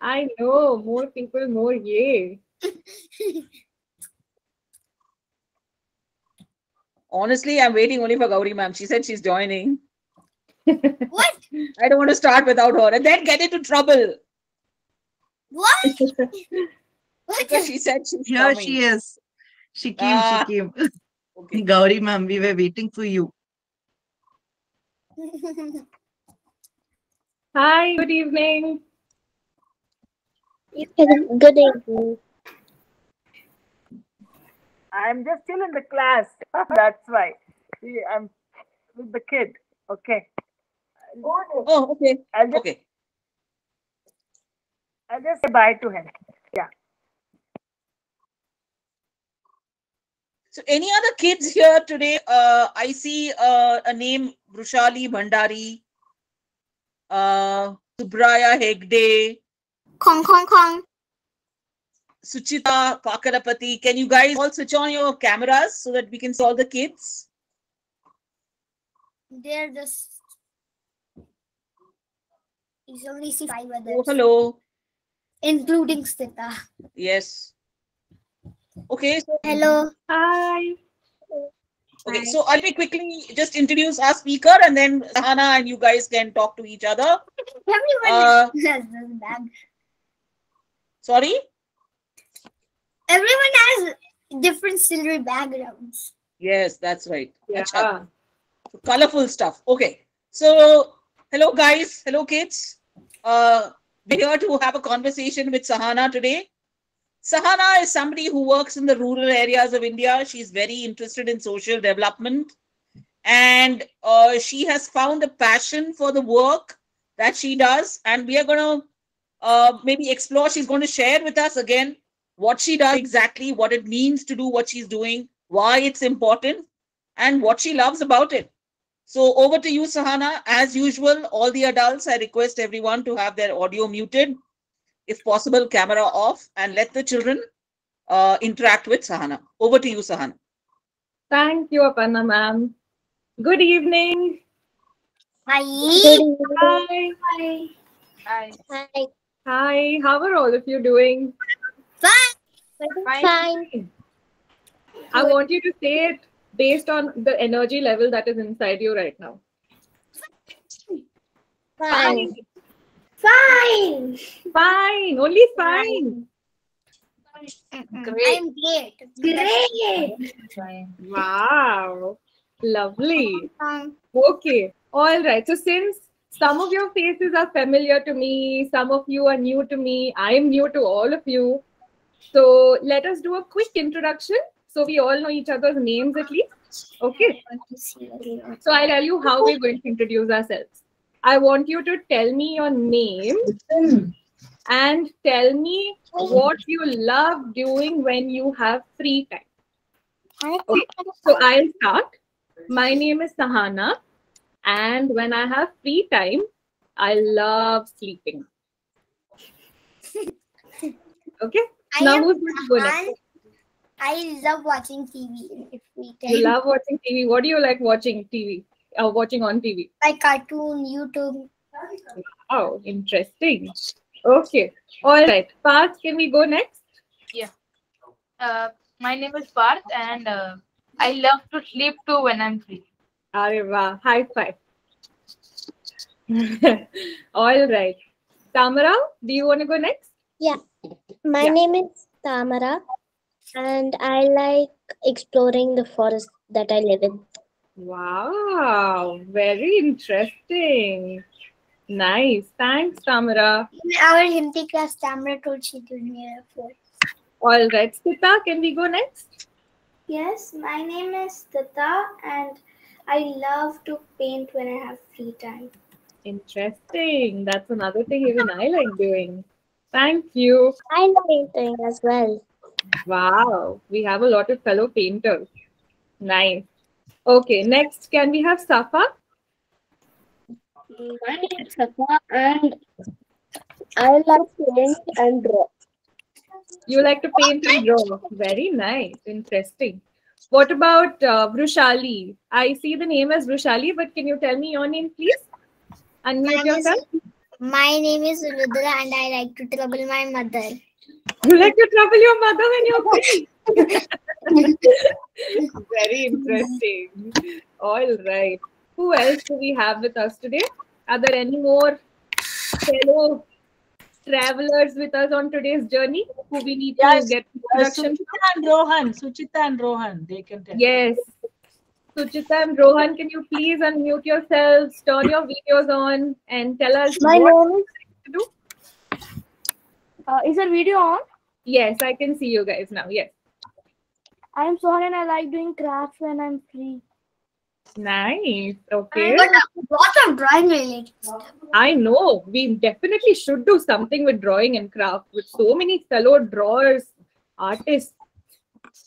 I know. More people, more yay. Honestly, I'm waiting only for Gauri ma'am. She said she's joining. What? I don't want to start without her and then get into trouble. What? Because she said she's Here coming. she is. She came, Ah. she came. Okay. Gauri ma'am, we were waiting for you. Hi, good evening. Good evening. I'm just still in the class. That's why. See, I'm with the kid. Okay. Oh, okay. I'll just say bye to him. Yeah. So any other kids here today? I see a name, Brushali Bhandari, Subraya Hegde, Kong, Kong, Kong. Suchita Pakarapati. Can you guys all switch on your cameras so that we can see all the kids? They're just. You only see 5 others. Oh, hello. Including Stita. Yes. Okay. So, Hello. Hi. okay. Hi. So let me quickly just introduce our speaker, and then Sahana and you guys can talk to each other. Everyone has this bag. Sorry. Everyone has different silver backgrounds. Yes, that's right. Yeah. Acha. Colorful stuff. Okay. So hello guys. Hello kids. We're here to have a conversation with Sahana today. Sahana is somebody who works in the rural areas of India. She's very interested in social development, and she has found a passion for the work that she does. And we are going to maybe explore. She's going to share with us again what she does exactly, what it means to do what she's doing, why it's important, and what she loves about it. So over to you, Sahana. As usual, all the adults, I request everyone to have their audio muted, if possible, camera off, and let the children interact with Sahana. Over to you, Sahana. Thank you, Aparna ma'am. Good evening. Hi. Hi. Hi. Hi. Hi. Hi. How are all of you doing? Fine. I want you to say it based on the energy level that is inside you right now. Fine. Fine. Fine. Only fine. Great. I'm great. Great. Wow. Lovely. Okay. All right. So since some of your faces are familiar to me, some of you are new to me, I am new to all of you. So let us do a quick introduction so we all know each other's names at least. Okay. So I'll tell you how we're going to introduce ourselves. I want you to tell me your name and tell me what you love doing when you have free time. Okay. So I'll start. My name is Sahana, and when I have free time, I love sleeping. Okay. Now who's going to go next? I love watching TV in free time. You love watching TV. What do you like watching TV? Watching on TV? Like cartoon, YouTube. Oh, interesting. Okay. All right. Parth, can we go next? Yeah. My name is Parth, and I love to sleep too when I'm free. Areva, high five. All right. Tamara, do you want to go next? Yeah. My name is Tamara, and I like exploring the forest that I live in. Wow, very interesting. Nice. Thanks, Tamara. In our Hindi class, Tamara told she told me before. All right. Stita, can we go next? Yes, my name is Tata, and I love to paint when I have free time. Interesting. That's another thing even I like doing. Thank you. I love painting as well. Wow. We have a lot of fellow painters. Nice. Okay. Next, can we have Safa? My name is Safa, and I love to paint and draw. You like to paint and draw. Very nice. Interesting. What about Brushali? I see the name as Brushali, but can you tell me your name, please? Unmute yourself. My name is Rudra and I like to trouble my mother. You like to trouble your mother when you're free. Very interesting. All right. Who else do we have with us today? Are there any more fellow travelers with us on today's journey who we need to get introduction to? Suchita and Rohan, they can tell. Yes. Suchita and Rohan, can you please unmute yourselves, turn your videos on, and tell us My what name to do? is our video on? Yes, I can see you guys now. Yes. I am Sahana and I like doing crafts when I'm free. Nice. Okay. What I'm drawing related. I know. We definitely should do something with drawing and craft. With so many fellow drawers, artists,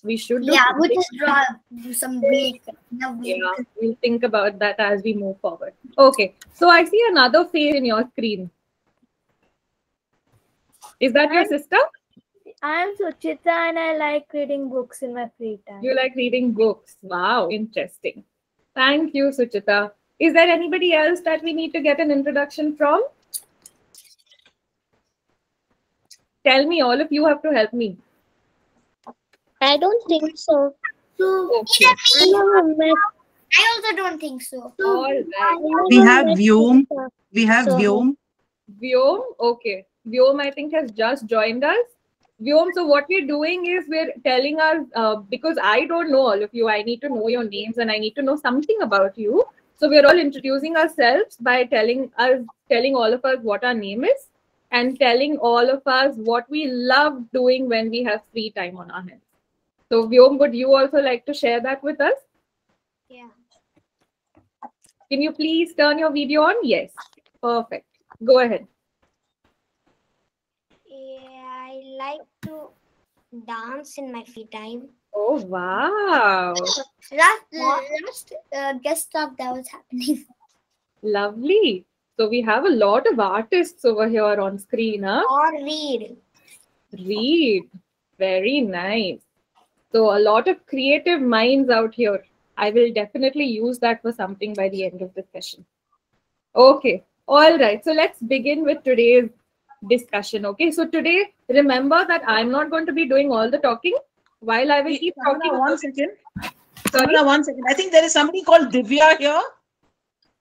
we should do We something. just do some big. Yeah, we'll think about that as we move forward. Okay. So I see another face in your screen. Is that your sister? I am Suchita and I like reading books in my free time. You like reading books. Wow, interesting. Thank you, Suchita. Is there anybody else that we need to get an introduction from? Tell me, all of you have to help me. I don't think so. Okay. I never met. I also don't think so. All right. We have met Vyom. Suchita. We have So- Vyom. Vyom, okay. Vyom, I think, has just joined us. Vyom, so what we're doing is we're telling us, because I don't know all of you, I need to know your names and I need to know something about you. So we're all introducing ourselves by telling all of us what our name is and telling all of us what we love doing when we have free time on our hands. So Vyom, would you also like to share that with us? Yeah. Can you please turn your video on? Yes. Perfect. Go ahead. I like to dance in my free time. Oh, wow. Last guest talk that was happening. Lovely. So we have a lot of artists over here on screen, huh? Or read. Read. Very nice. So a lot of creative minds out here. I will definitely use that for something by the end of the session. Okay. All right. So let's begin with today's discussion. Okay. So today, remember that I'm not going to be doing all the talking while I will keep talking. One second. Sorry? Sahana, 1 second. I think there is somebody called Divya here.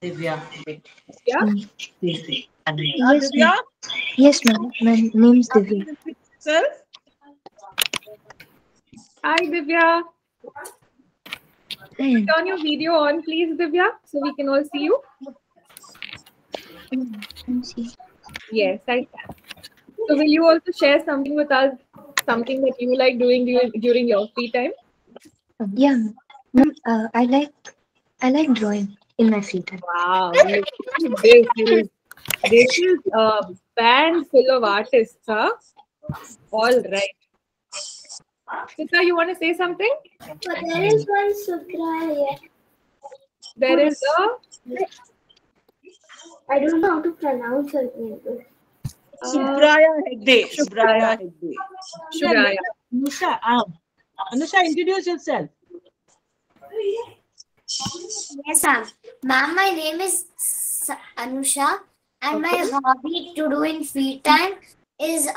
Divya. Wait. Yeah. Yes, Divya? ma'am. Yes, ma'am. My name's Divya. Self? Hi, Divya. Hi. Turn your video on, please, Divya, so we can all see you. Yes, I can. So will you also share something with us, something that you like doing during your free time? Yeah, ma'am. I like drawing in my free time. Wow, look at this is a band full of artists, huh? All right. Sita, you want to say something? But there is one Sukraya. There is I don't know how to pronounce her name. Subraya Hegde. Subraya Hegde. Shuraya. Anusha, introduce yourself. Yes, ma'am. Ma'am, my name is Anusha, and my hobby to do in free time is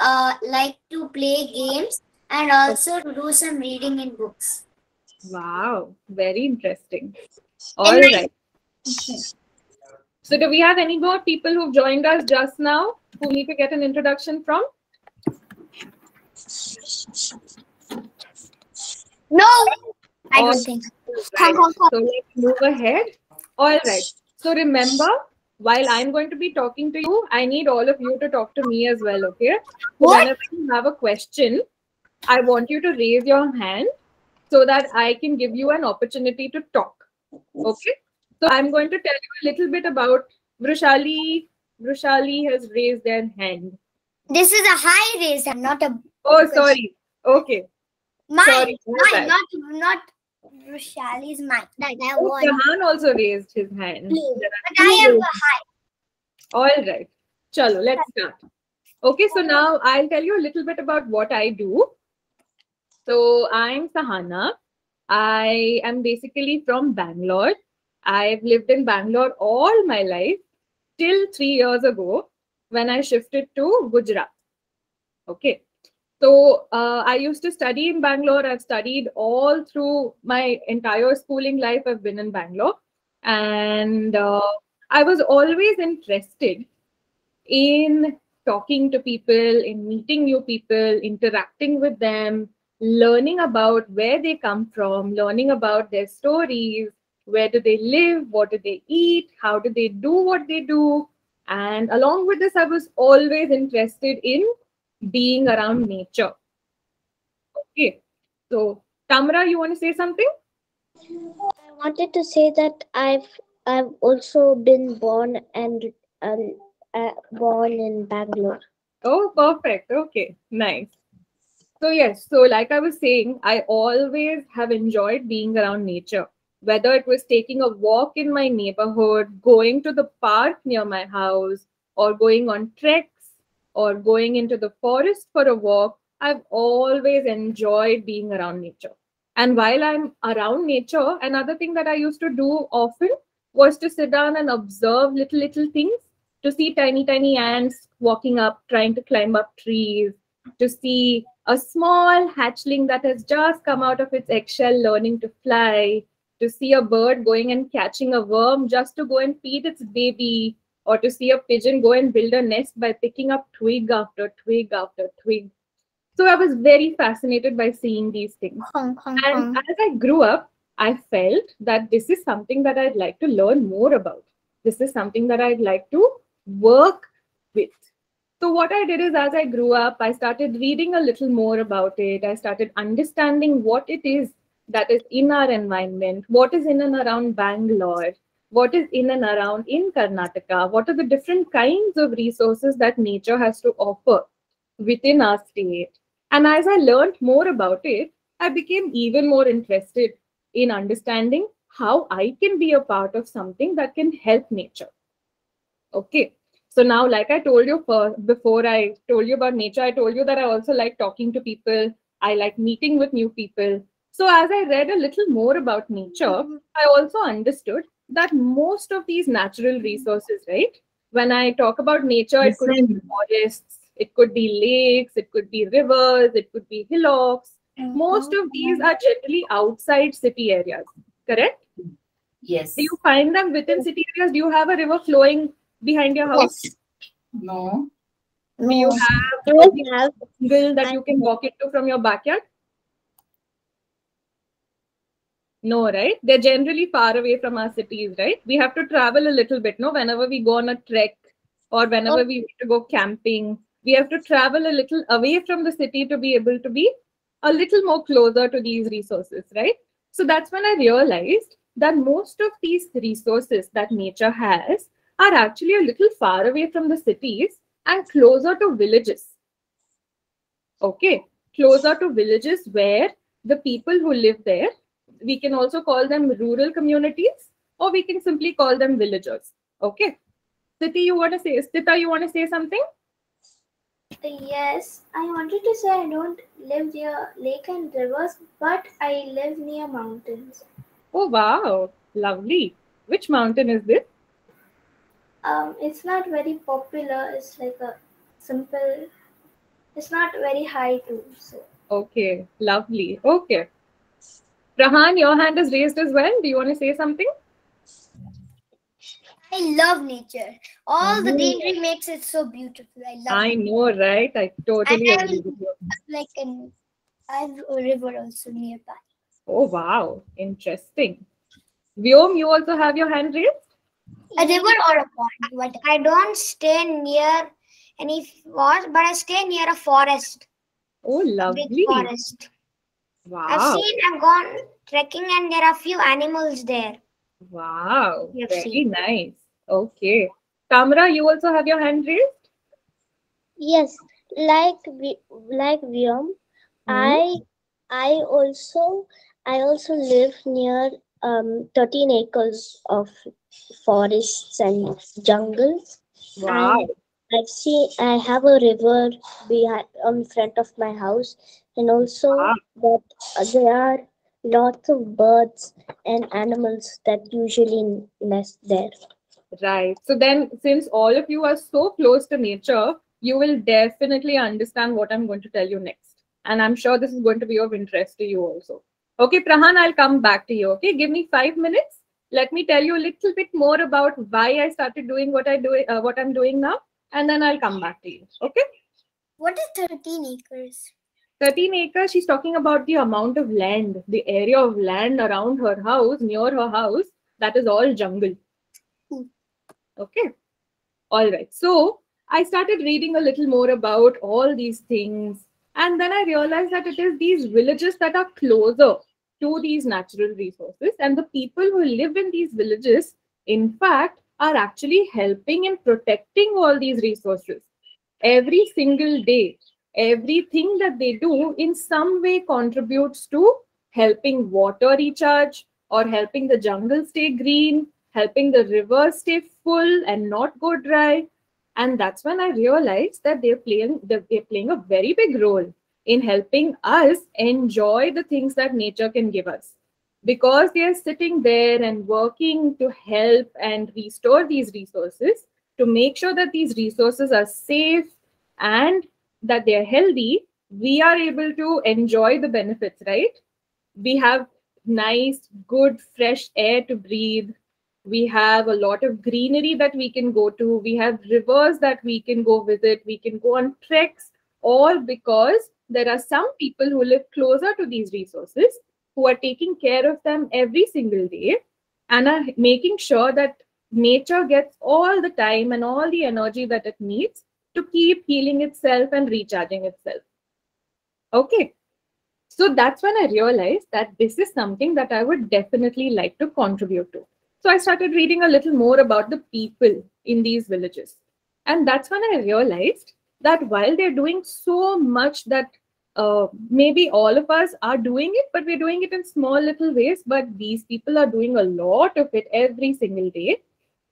like to play games and also to do some reading in books. Wow, very interesting. All right. So do we have any more people who've joined us just now who need to get an introduction from? No, I All don't think so. right. So let's move ahead. All right. So remember, while I'm going to be talking to you, I need all of you to talk to me as well, okay? So What? whenever you have a question, I want you to raise your hand so that I can give you an opportunity to talk. Okay? So I'm going to tell you a little bit about Vrushali. Vrushali has raised their hand. This is a high raise and not a Oh, sorry. Okay. mine. Sorry, my Mine, bad. not Shali's mine. That I Oh, won. Sahan also raised his hand. There are But I two am raised. a high. All right. Chalo, let's start. Okay, so now I'll tell you a little bit about what I do. So I'm Sahana. I am basically from Bangalore. I've lived in Bangalore all my life till 3 years ago. when I shifted to Gujarat. Okay. So I used to study in Bangalore. I've studied all through my entire schooling life. I've been in Bangalore. And I was always interested in talking to people, in meeting new people, interacting with them, learning about where they come from, learning about their stories, where do they live, what do they eat, how do they do what they do. And along with this, I was always interested in being around nature. Okay. So, Tamra, you want to say something? I wanted to say that I've also been um, born in Bangalore. Oh, perfect. Okay, nice. So, yes, so like I was saying, I always have enjoyed being around nature, whether it was taking a walk in my neighborhood, going to the park near my house, or going on treks, or going into the forest for a walk. I've always enjoyed being around nature. And while I'm around nature, another thing that I used to do often was to sit down and observe little things, to see tiny ants walking up, trying to climb up trees, to see a small hatchling that has just come out of its eggshell learning to fly, to see a bird going and catching a worm just to go and feed its baby, or to see a pigeon go and build a nest by picking up twig after twig after twig. So I was very fascinated by seeing these things. And as I grew up, I felt that this is something that I'd like to learn more about. This is something that I'd like to work with. So what I did is, as I grew up, I started reading a little more about it. I started understanding what it is that is in our environment, what is in and around Bangalore, what is in and around in Karnataka, what are the different kinds of resources that nature has to offer within our state. And as I learned more about it, I became even more interested in understanding how I can be a part of something that can help nature. Okay. So now, like I told you before I told you about nature, I told you that I also like talking to people. I like meeting with new people. So as I read a little more about nature, I also understood that most of these natural resources, right? When I talk about nature, it could be forests, it could be lakes, it could be rivers, it could be hillocks. Most of these are generally outside city areas, correct? Yes. Do you find them within city areas? Do you have a river flowing behind your house? Yes. No. Do you No. have I a big have. jungle that you can walk into from your backyard? No, right? They're generally far away from our cities, right? We have to travel a little bit, no? Whenever we go on a trek or whenever we need to go camping, we have to travel a little away from the city to be able to be a little more closer to these resources, right? So that's when I realized that most of these resources that nature has are actually a little far away from the cities and closer to villages. Okay, closer to villages where the people who live there, we can also call them rural communities, or we can simply call them villagers. Okay. Stita, you want to say something? Yes, I wanted to say I don't live near lake and rivers, but I live near mountains. Oh, wow. Lovely. Which mountain is this? It's not very popular. It's like a simple. It's not very high too. So Okay. Lovely. Okay. Rahan, your hand is raised as well. Do you want to say something? I love nature. All the greenery makes it so beautiful. I love I it. know, right? I totally And agree with you. like I have a river also nearby. Oh, wow. Interesting. Vyom, you also have your hand raised? A river or a pond. What? I don't stay near any forest, but I stay near a forest. Oh, Big lovely. forest. Wow. I've gone trekking and there are few animals there. Wow. You have Very seen. nice. Okay. Tamra, you also have your hand raised? Yes, like Vyom, Hmm? I also live near 13 acres of forests and jungles, Wow. and I have a river behind in front of my house, and also Wow. that there are lots of birds and animals that usually nest there. Right. So then, since all of you are so close to nature, you will definitely understand what I'm going to tell you next. And I'm sure this is going to be of interest to you also. Okay, Prahan, I'll come back to you. Okay, give me 5 minutes. Let me tell you a little bit more about why I started doing what what I'm doing now, and then I'll come back to you. Okay. What is 13 acres? 13 acres, she's talking about the amount of land, the area of land around her house, near her house, that is all jungle. Okay. All right. So I started reading a little more about all these things. And then I realized that it is these villages that are closer to these natural resources. And the people who live in these villages, in fact, are actually helping in protecting all these resources. Every single day, everything that they do in some way contributes to helping water recharge or helping the jungle stay green, helping the rivers stay full and not go dry. And that's when I realized that they're playing a very big role in helping us enjoy the things that nature can give us. Because they are sitting there and working to help and restore these resources, to make sure that these resources are safe and that they're healthy, we are able to enjoy the benefits, right? We have nice, good, fresh air to breathe. We have a lot of greenery that we can go to. We have rivers that we can go visit. We can go on treks, all because there are some people who live closer to these resources who are taking care of them every single day and are making sure that nature gets all the time and all the energy that it needs to keep healing itself and recharging itself. Okay. So that's when I realized that this is something that I would definitely like to contribute to. So I started reading a little more about the people in these villages. And that's when I realized that while they're doing so much that maybe all of us are doing it, but we're doing it in small little ways, but these people are doing a lot of it every single day.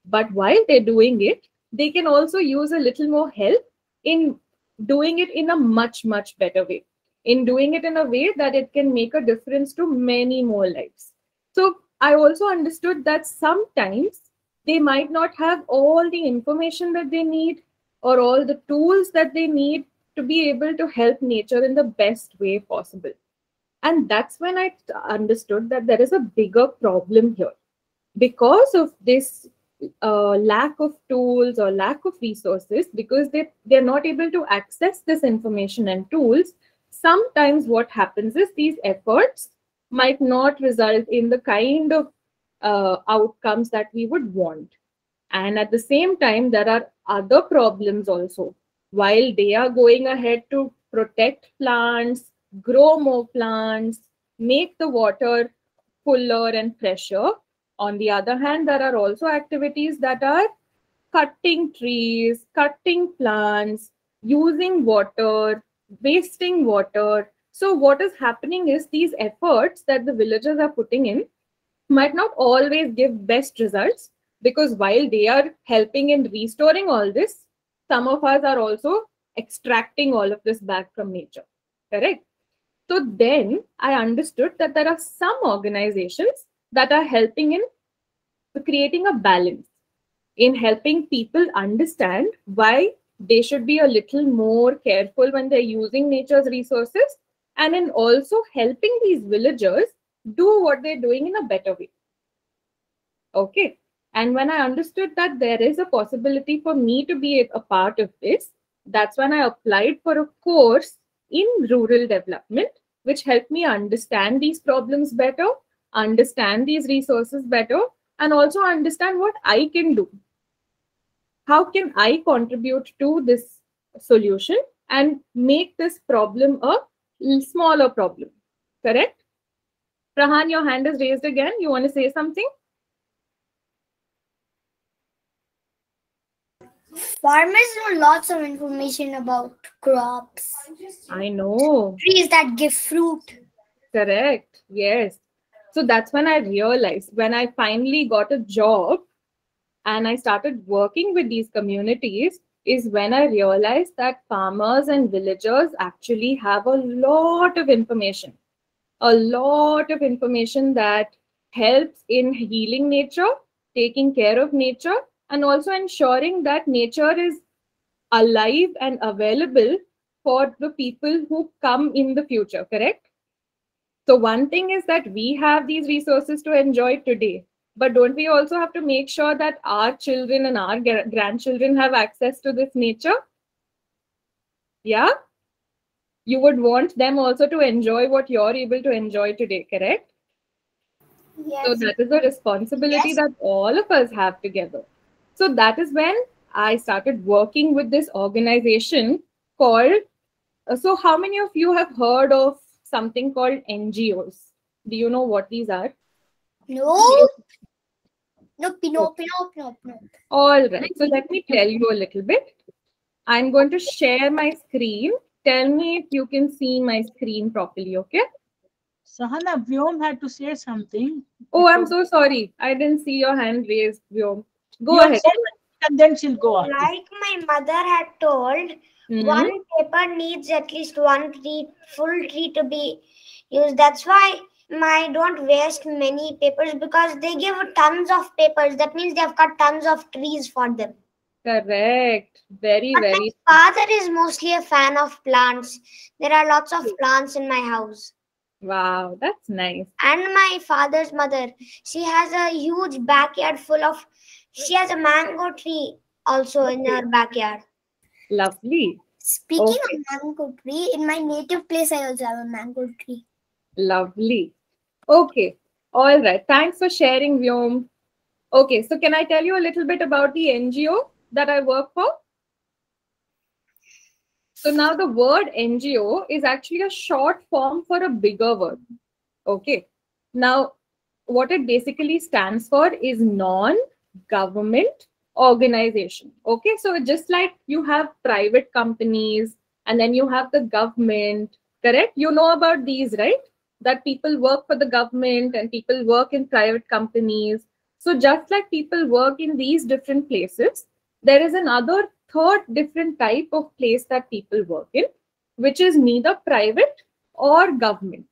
But while they're doing it, they can also use a little more help in doing it in a much, much better way, in doing it in a way that it can make a difference to many more lives. So I also understood that sometimes they might not have all the information that they need or all the tools that they need to be able to help nature in the best way possible. And that's when I understood that there is a bigger problem here. Because of this lack of tools or lack of resources, because they're not able to access this information and tools, sometimes what happens is these efforts might not result in the kind of outcomes that we would want. And at the same time, there are other problems also. While they are going ahead to protect plants, grow more plants, make the water fuller and fresher, on the other hand, there are also activities that are cutting trees, cutting plants, using water, wasting water. So what is happening is these efforts that the villagers are putting in might not always give best results, because while they are helping in restoring all this, some of us are also extracting all of this back from nature. Correct? So then I understood that there are some organizations that are helping in creating a balance, in helping people understand why they should be a little more careful when they're using nature's resources, and in also helping these villagers do what they're doing in a better way. Okay. And when I understood that there is a possibility for me to be a part of this, that's when I applied for a course in rural development, which helped me understand these problems better, understand these resources better, and also understand what I can do. How can I contribute to this solution and make this problem a smaller problem? Correct? Prahan, your hand is raised again. You want to say something? Farmers know lots of information about crops. I know. Trees that give fruit. Correct. Yes. So that's when I realized, when I finally got a job and I started working with these communities, is when I realized that farmers and villagers actually have a lot of information. A lot of information that helps in healing nature, taking care of nature, and also ensuring that nature is alive and available for the people who come in the future, correct? So one thing is that we have these resources to enjoy today, but don't we also have to make sure that our children and our grandchildren have access to this nature? Yeah? You would want them also to enjoy what you're able to enjoy today, correct? So Yes. that is a responsibility that all of us have together. So that is when I started working with this organization called, so how many of you have heard of something called NGOs? Do you know what these are? No. No. All right. So let me tell you a little bit. I'm going to share my screen. Tell me if you can see my screen properly, okay? Sahana, Vyom had to say something. Oh, I'm so sorry. I didn't see your hand raised, Vyom. Go Vyom ahead. said, and then she'll go on. Like my mother had told, one paper needs at least one full tree to be used. That's why I don't waste many papers, because they give tons of papers. That means they have cut tons of trees for them. Correct. Very, But very. my father is mostly a fan of plants. There are lots of plants in my house. Wow, that's nice. And my father's mother, she has a huge backyard full of, she has a mango tree also in her backyard. Lovely. Speaking Okay. of mango tree, in my native place I also have a mango tree. Lovely. Okay. All right. Thanks for sharing, Vyom. Okay. So can I tell you a little bit about the NGO that I work for? So now the word NGO is actually a short form for a bigger word. Okay. Now, what it basically stands for is non-government organization. Okay. So just like you have private companies and then you have the government, correct? You know about these, right? That people work for the government and people work in private companies. So just like people work in these different places, there is another third different type of place that people work in, which is neither private or government.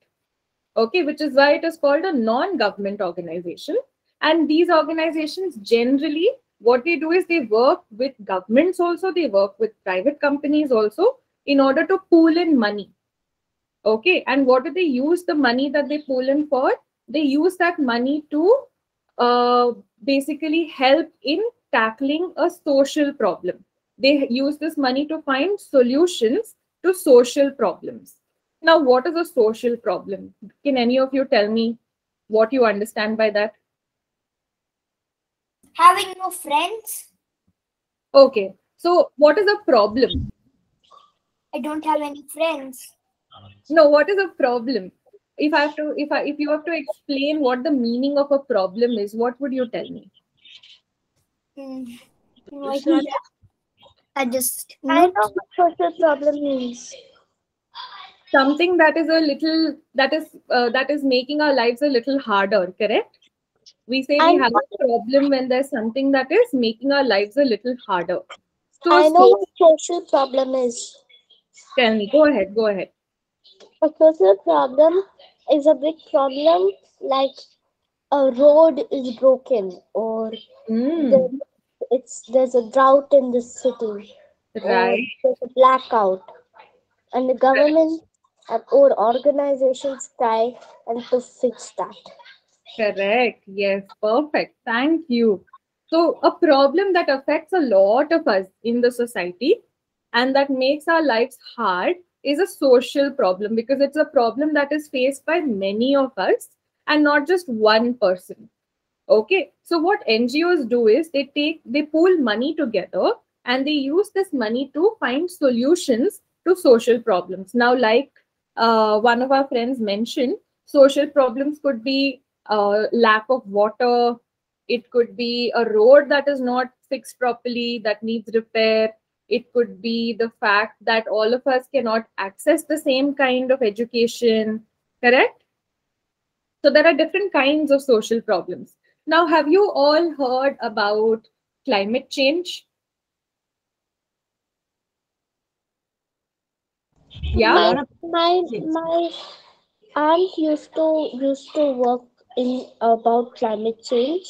Okay, which is why it is called a non-government organization. And these organizations generally, what they do is they work with governments also, they work with private companies also in order to pool in money. Okay, and what do they use the money that they pool in for? They use that money to basically help in tackling a social problem. They use this money to find solutions to social problems. Now, what is a social problem? Can any of you tell me what you understand by that? Having no friends? Okay, so what is a problem? I don't have any friends. No, what is a problem? If you have to explain what the meaning of a problem is, what would you tell me? No idea. I I know what social problem means. Something that is a little that is making our lives a little harder, correct? We say we have a problem when there's something that is making our lives a little harder. So I know what social problem is. tell me, go ahead. A social problem is a big problem, like a road is broken, or there's a drought in the city, or Right. there's a blackout, and the government or organizations try and to fix that. Correct. Yes, perfect. Thank you. So, a problem that affects a lot of us in the society and that makes our lives hard is a social problem, because it's a problem that is faced by many of us and not just one person. Okay. So, what NGOs do is they pool money together and they use this money to find solutions to social problems. Now, like one of our friends mentioned, social problems could be lack of water. It could be a road that is not fixed properly, that needs repair. It could be the fact that all of us cannot access the same kind of education, correct? So there are different kinds of social problems. Now, have you all heard about climate change? Yeah. My aunt used to work in about climate change.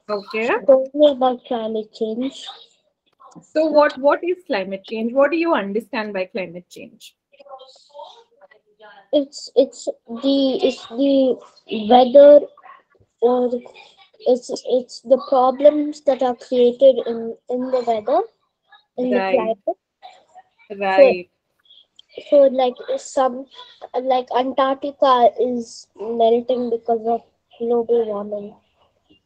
Okay. Told me about climate change. So what is climate change? What do you understand by climate change? It's the weather, or it's the problems that are created in the weather, in the Right, climate. So right, so like some, like Antarctica is melting because of global warming.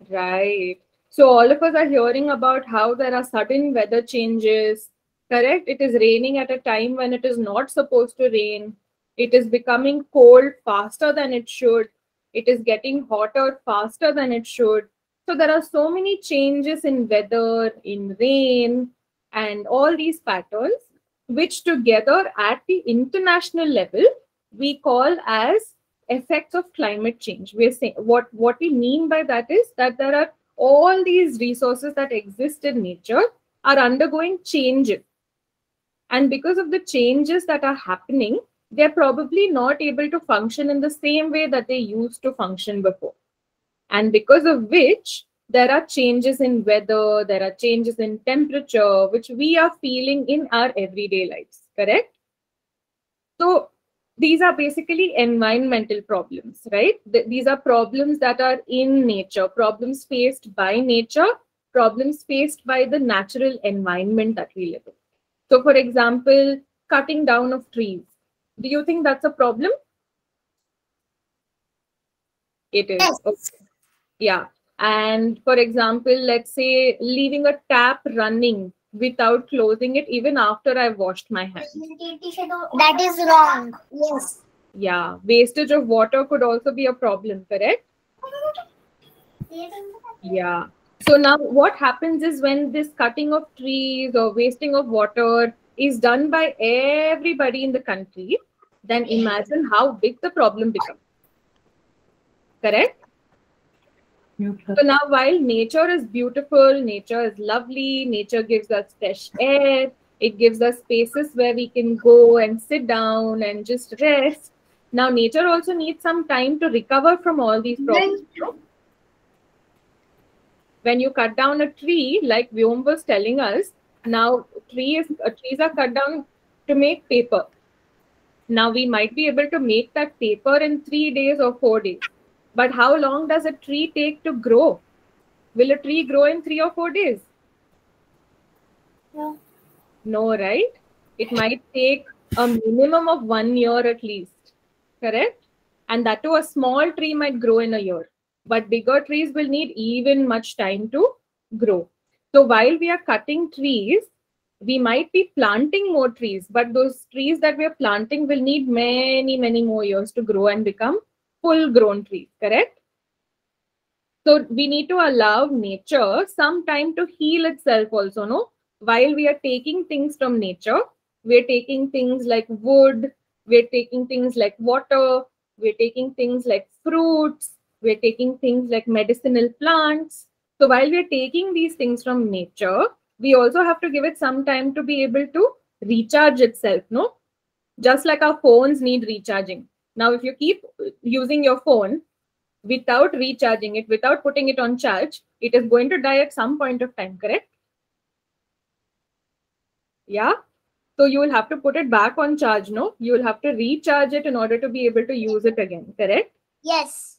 right. So all of us are hearing about how there are sudden weather changes. Correct? It is raining at a time when it is not supposed to rain. It is becoming cold faster than it should. It is getting hotter faster than it should. So there are so many changes in weather, in rain, and all these patterns, which together at the international level we call as effects of climate change. We're saying what we mean by that is that there are all these resources that exist in nature are undergoing changes, and because of the changes that are happening, they're probably not able to function in the same way that they used to function before, and because of which there are changes in weather, there are changes in temperature, which we are feeling in our everyday lives. Correct? So these are basically environmental problems, right? These are problems that are in nature, problems faced by nature, problems faced by the natural environment that we live in. So, for example, cutting down of trees. Do you think that's a problem? It is. Yes. Okay. Yeah. And for example, let's say leaving a tap running without closing it even after I've washed my hands. That is wrong. Yes. Yeah. Wastage of water could also be a problem, correct? Yeah. So now what happens is when this cutting of trees or wasting of water is done by everybody in the country, then imagine how big the problem becomes. Correct? So now while nature is beautiful, nature is lovely, nature gives us fresh air, it gives us spaces where we can go and sit down and just rest. Now nature also needs some time to recover from all these problems. When you cut down a tree, like Vyom was telling us, now trees are cut down to make paper. Now we might be able to make that paper in 3 days or 4 days. But how long does a tree take to grow? Will a tree grow in 3 or 4 days? No. No, right? It might take a minimum of 1 year at least. Correct? And that too, a small tree might grow in a year. But bigger trees will need even much time to grow. So while we are cutting trees, we might be planting more trees, but those trees that we are planting will need many, many more years to grow and become full grown trees. Correct? So we need to allow nature some time to heal itself also, no? While we are taking things from nature, we're taking things like wood, we're taking things like water, we're taking things like fruits, we're taking things like medicinal plants. So while we're taking these things from nature, we also have to give it some time to be able to recharge itself, no? Just like our phones need recharging. Now, if you keep using your phone without recharging it, without putting it on charge, it is going to die at some point of time, correct? Yeah. So you will have to put it back on charge, no? You will have to recharge it in order to be able to use it again, correct? Yes.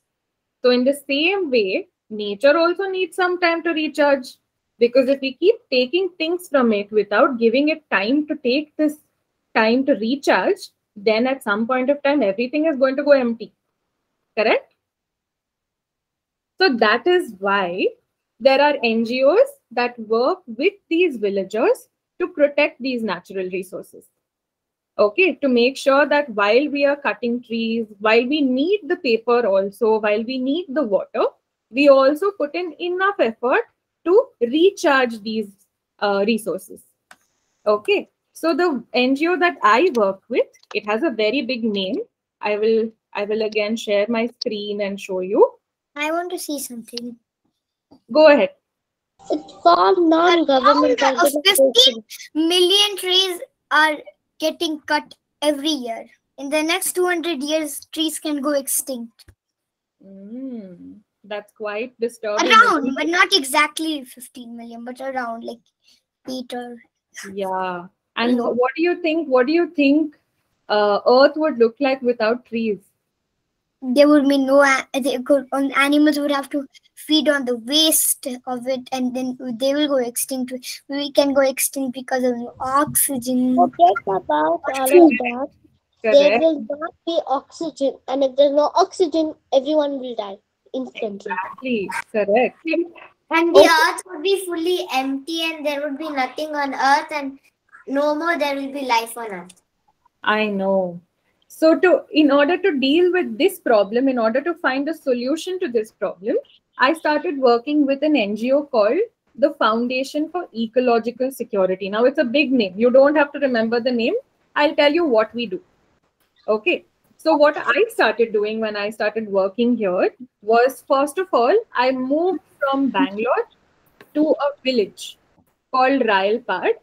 So in the same way, nature also needs some time to recharge, because if we keep taking things from it without giving it time to take this time to recharge, then at some point of time, everything is going to go empty, correct? So that is why there are NGOs that work with these villagers to protect these natural resources. Okay, to make sure that while we are cutting trees, while we need the paper also, while we need the water, we also put in enough effort to recharge these resources. Okay, so the NGO that I work with, it has a very big name. I will again share my screen and show you. I want to see something. Go ahead. It's called non-government Around 50 organization. million trees are getting cut every year. In the next 200 years, trees can go extinct. That's quite disturbing. Around, but not exactly 15 million, but around like 8 or. Yeah. And what do you think? What do you think Earth would look like without trees? There would be no. Animals would have to feed on the waste of it, and then they will go extinct. We can go extinct because of oxygen. Forget about all of that. There Correct. will not be oxygen, and if there's no oxygen, everyone will die instantly. Exactly. Correct. And the earth would be fully empty, and there would be nothing on earth, and no more there will be life on earth. I know. So in order to deal with this problem, in order to find a solution to this problem, I started working with an NGO called the Foundation for Ecological Security. Now it's a big name. You don't have to remember the name. I'll tell you what we do. Okay. So what I started doing when I started working here was, first of all, I moved from Bangalore to a village called Railpad,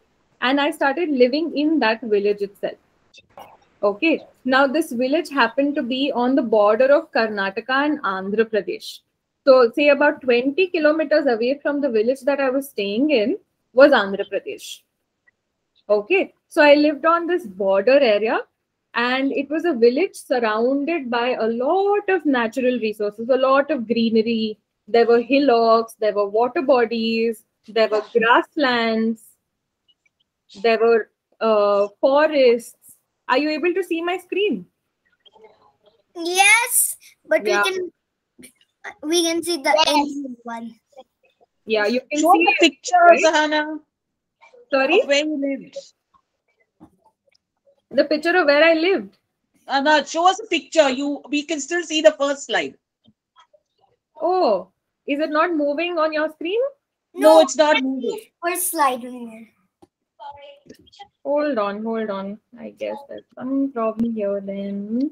and I started living in that village itself. Okay. Now this village happened to be on the border of Karnataka and Andhra Pradesh. So say about 20 kilometers away from the village that I was staying in was Andhra Pradesh. Okay. So I lived on this border area, and it was a village surrounded by a lot of natural resources, a lot of greenery. There were hillocks, there were water bodies, there were grasslands, there were forests. Are you able to see my screen? Yes, but Yeah. we can see the end one. Yeah, you can Show see the it, picture, right? Sahana, Sorry? of where you lived. The picture of where I lived. No, show us a picture. We can still see the first slide. Oh, is it not moving on your screen? No, it's not moving. First slide here. Hold on. I guess there's some problem here then.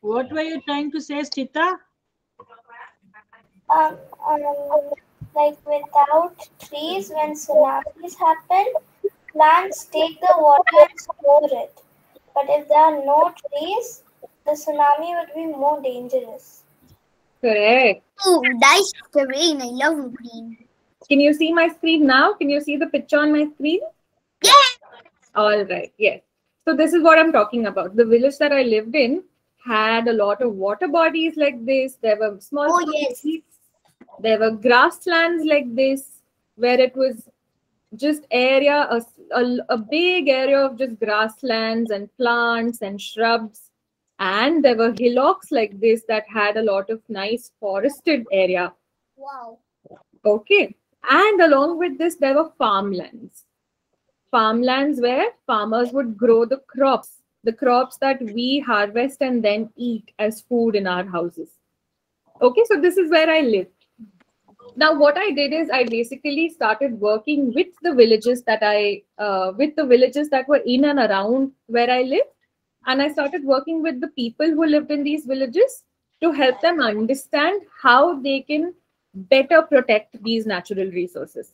What were you trying to say, Chita? Like without trees, when tsunamis happen, plants take the water and store it. But if there are no trees, the tsunami would be more dangerous. Correct. Oh, nice terrain. I love green. Can you see my screen now? Can you see the picture on my screen? Yeah. All right. Yes. So this is what I'm talking about. The village that I lived in had a lot of water bodies like this. There were small creeks. There were grasslands like this, where it was just a big area of just grasslands and plants and shrubs. And there were hillocks like this that had a lot of nice forested area. Wow. Okay. And along with this, there were farmlands. Farmlands where farmers would grow the crops that we harvest and then eat as food in our houses. Okay, so this is where I lived. Now, what I did is I basically started working with the villages that were in and around where I lived. And I started working with the people who lived in these villages to help them understand how they can better protect these natural resources.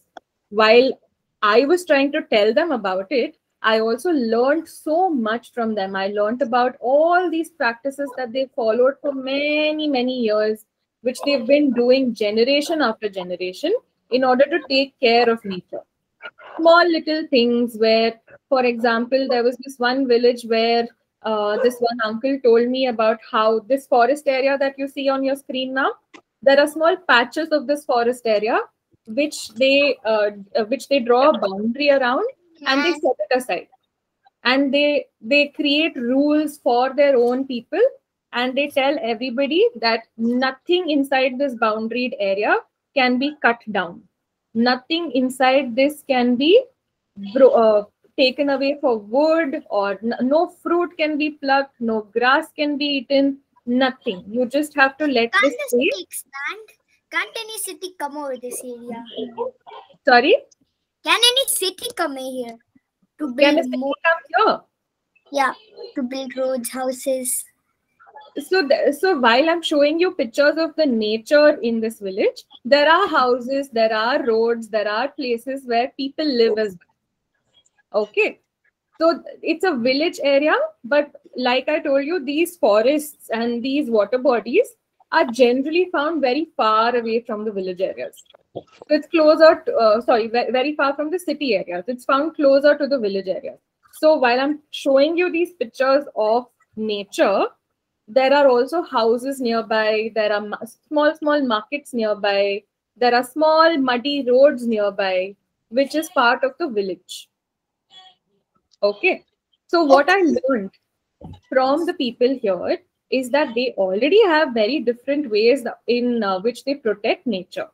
While I was trying to tell them about it, I also learned so much from them. I learned about all these practices that they followed for many, many years, which they've been doing generation after generation in order to take care of nature. Small little things where, for example, there was this one village where this one uncle told me about how this forest area that you see on your screen now, there are small patches of this forest area which they draw a boundary around and they set it aside. And they create rules for their own people, and they tell everybody that nothing inside this boundaried area can be cut down. Nothing inside this can be taken away for wood, or no fruit can be plucked, no grass can be eaten, nothing. You just have to let this stay. Can't any city come over this area? Sorry? Can any city come here to Can a build city more? come here? Yeah, to build roads, houses. So while I'm showing you pictures of the nature in this village, there are houses, there are roads, there are places where people live as well. Okay. So it's a village area, but like I told you, these forests and these water bodies are generally found very far away from the village areas. So it's closer to, very far from the city areas. It's found closer to the village areas. So while I'm showing you these pictures of nature, there are also houses nearby. There are small markets nearby. There are small muddy roads nearby, which is part of the village. Okay. So what I learned from the people here is that they already have very different ways in which they protect nature.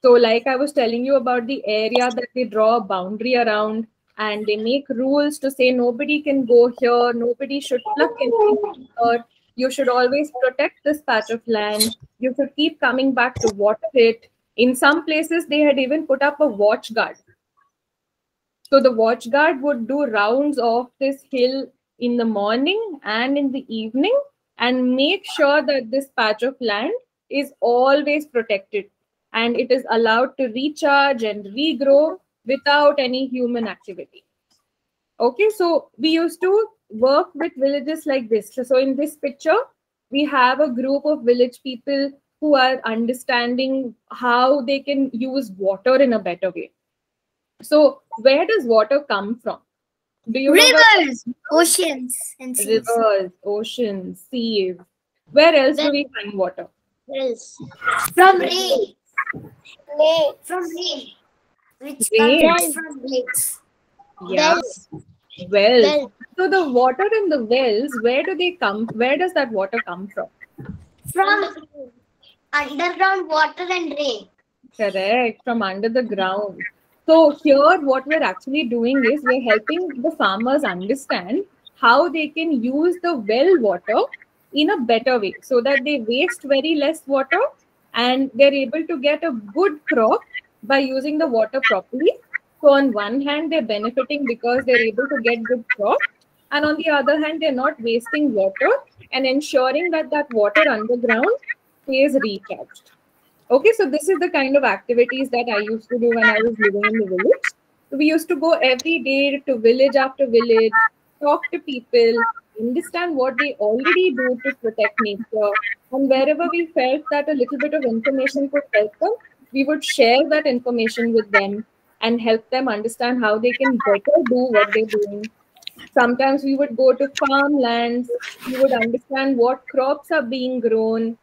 So like I was telling you about the area that they draw a boundary around, and they make rules to say nobody can go here, nobody should pluck anything here, you should always protect this patch of land, you should keep coming back to water it. In some places, they had even put up a watch guard. So the watch guard would do rounds of this hill in the morning and in the evening and make sure that this patch of land is always protected and it is allowed to recharge and regrow without any human activity. Okay, so we used to work with villages like this. So in this picture, we have a group of village people who are understanding how they can use water in a better way. So where does water come from? Do you know Rivers, oceans, and seas. Rivers, oceans, seas. Where else do we find water? Hills. From rain. Lake. From rain. Which Rain. comes from lakes. Yeah. Wells. Wells. So the water in the wells, where do they come? Where does that water come from? From underground water and rain. Correct. From under the ground. So here what we're actually doing is we're helping the farmers understand how they can use the well water in a better way so that they waste very less water and they're able to get a good crop by using the water properly. So on one hand, they're benefiting because they're able to get good crop, and on the other hand, they're not wasting water and ensuring that that water underground stays recharged. Okay, so this is the kind of activities that I used to do when I was living in the village. So we used to go every day to village after village, talk to people, understand what they already do to protect nature. And wherever we felt that a little bit of information could help them, we would share that information with them and help them understand how they can better do what they're doing. Sometimes we would go to farmlands, we would understand what crops are being grown,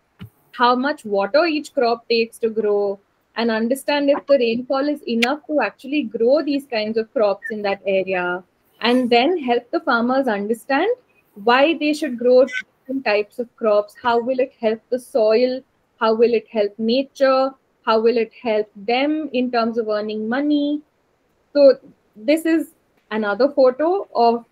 how much water each crop takes to grow, and understand if the rainfall is enough to actually grow these kinds of crops in that area, and then help the farmers understand why they should grow different types of crops, how will it help the soil, how will it help nature, how will it help them in terms of earning money. So this is another photo of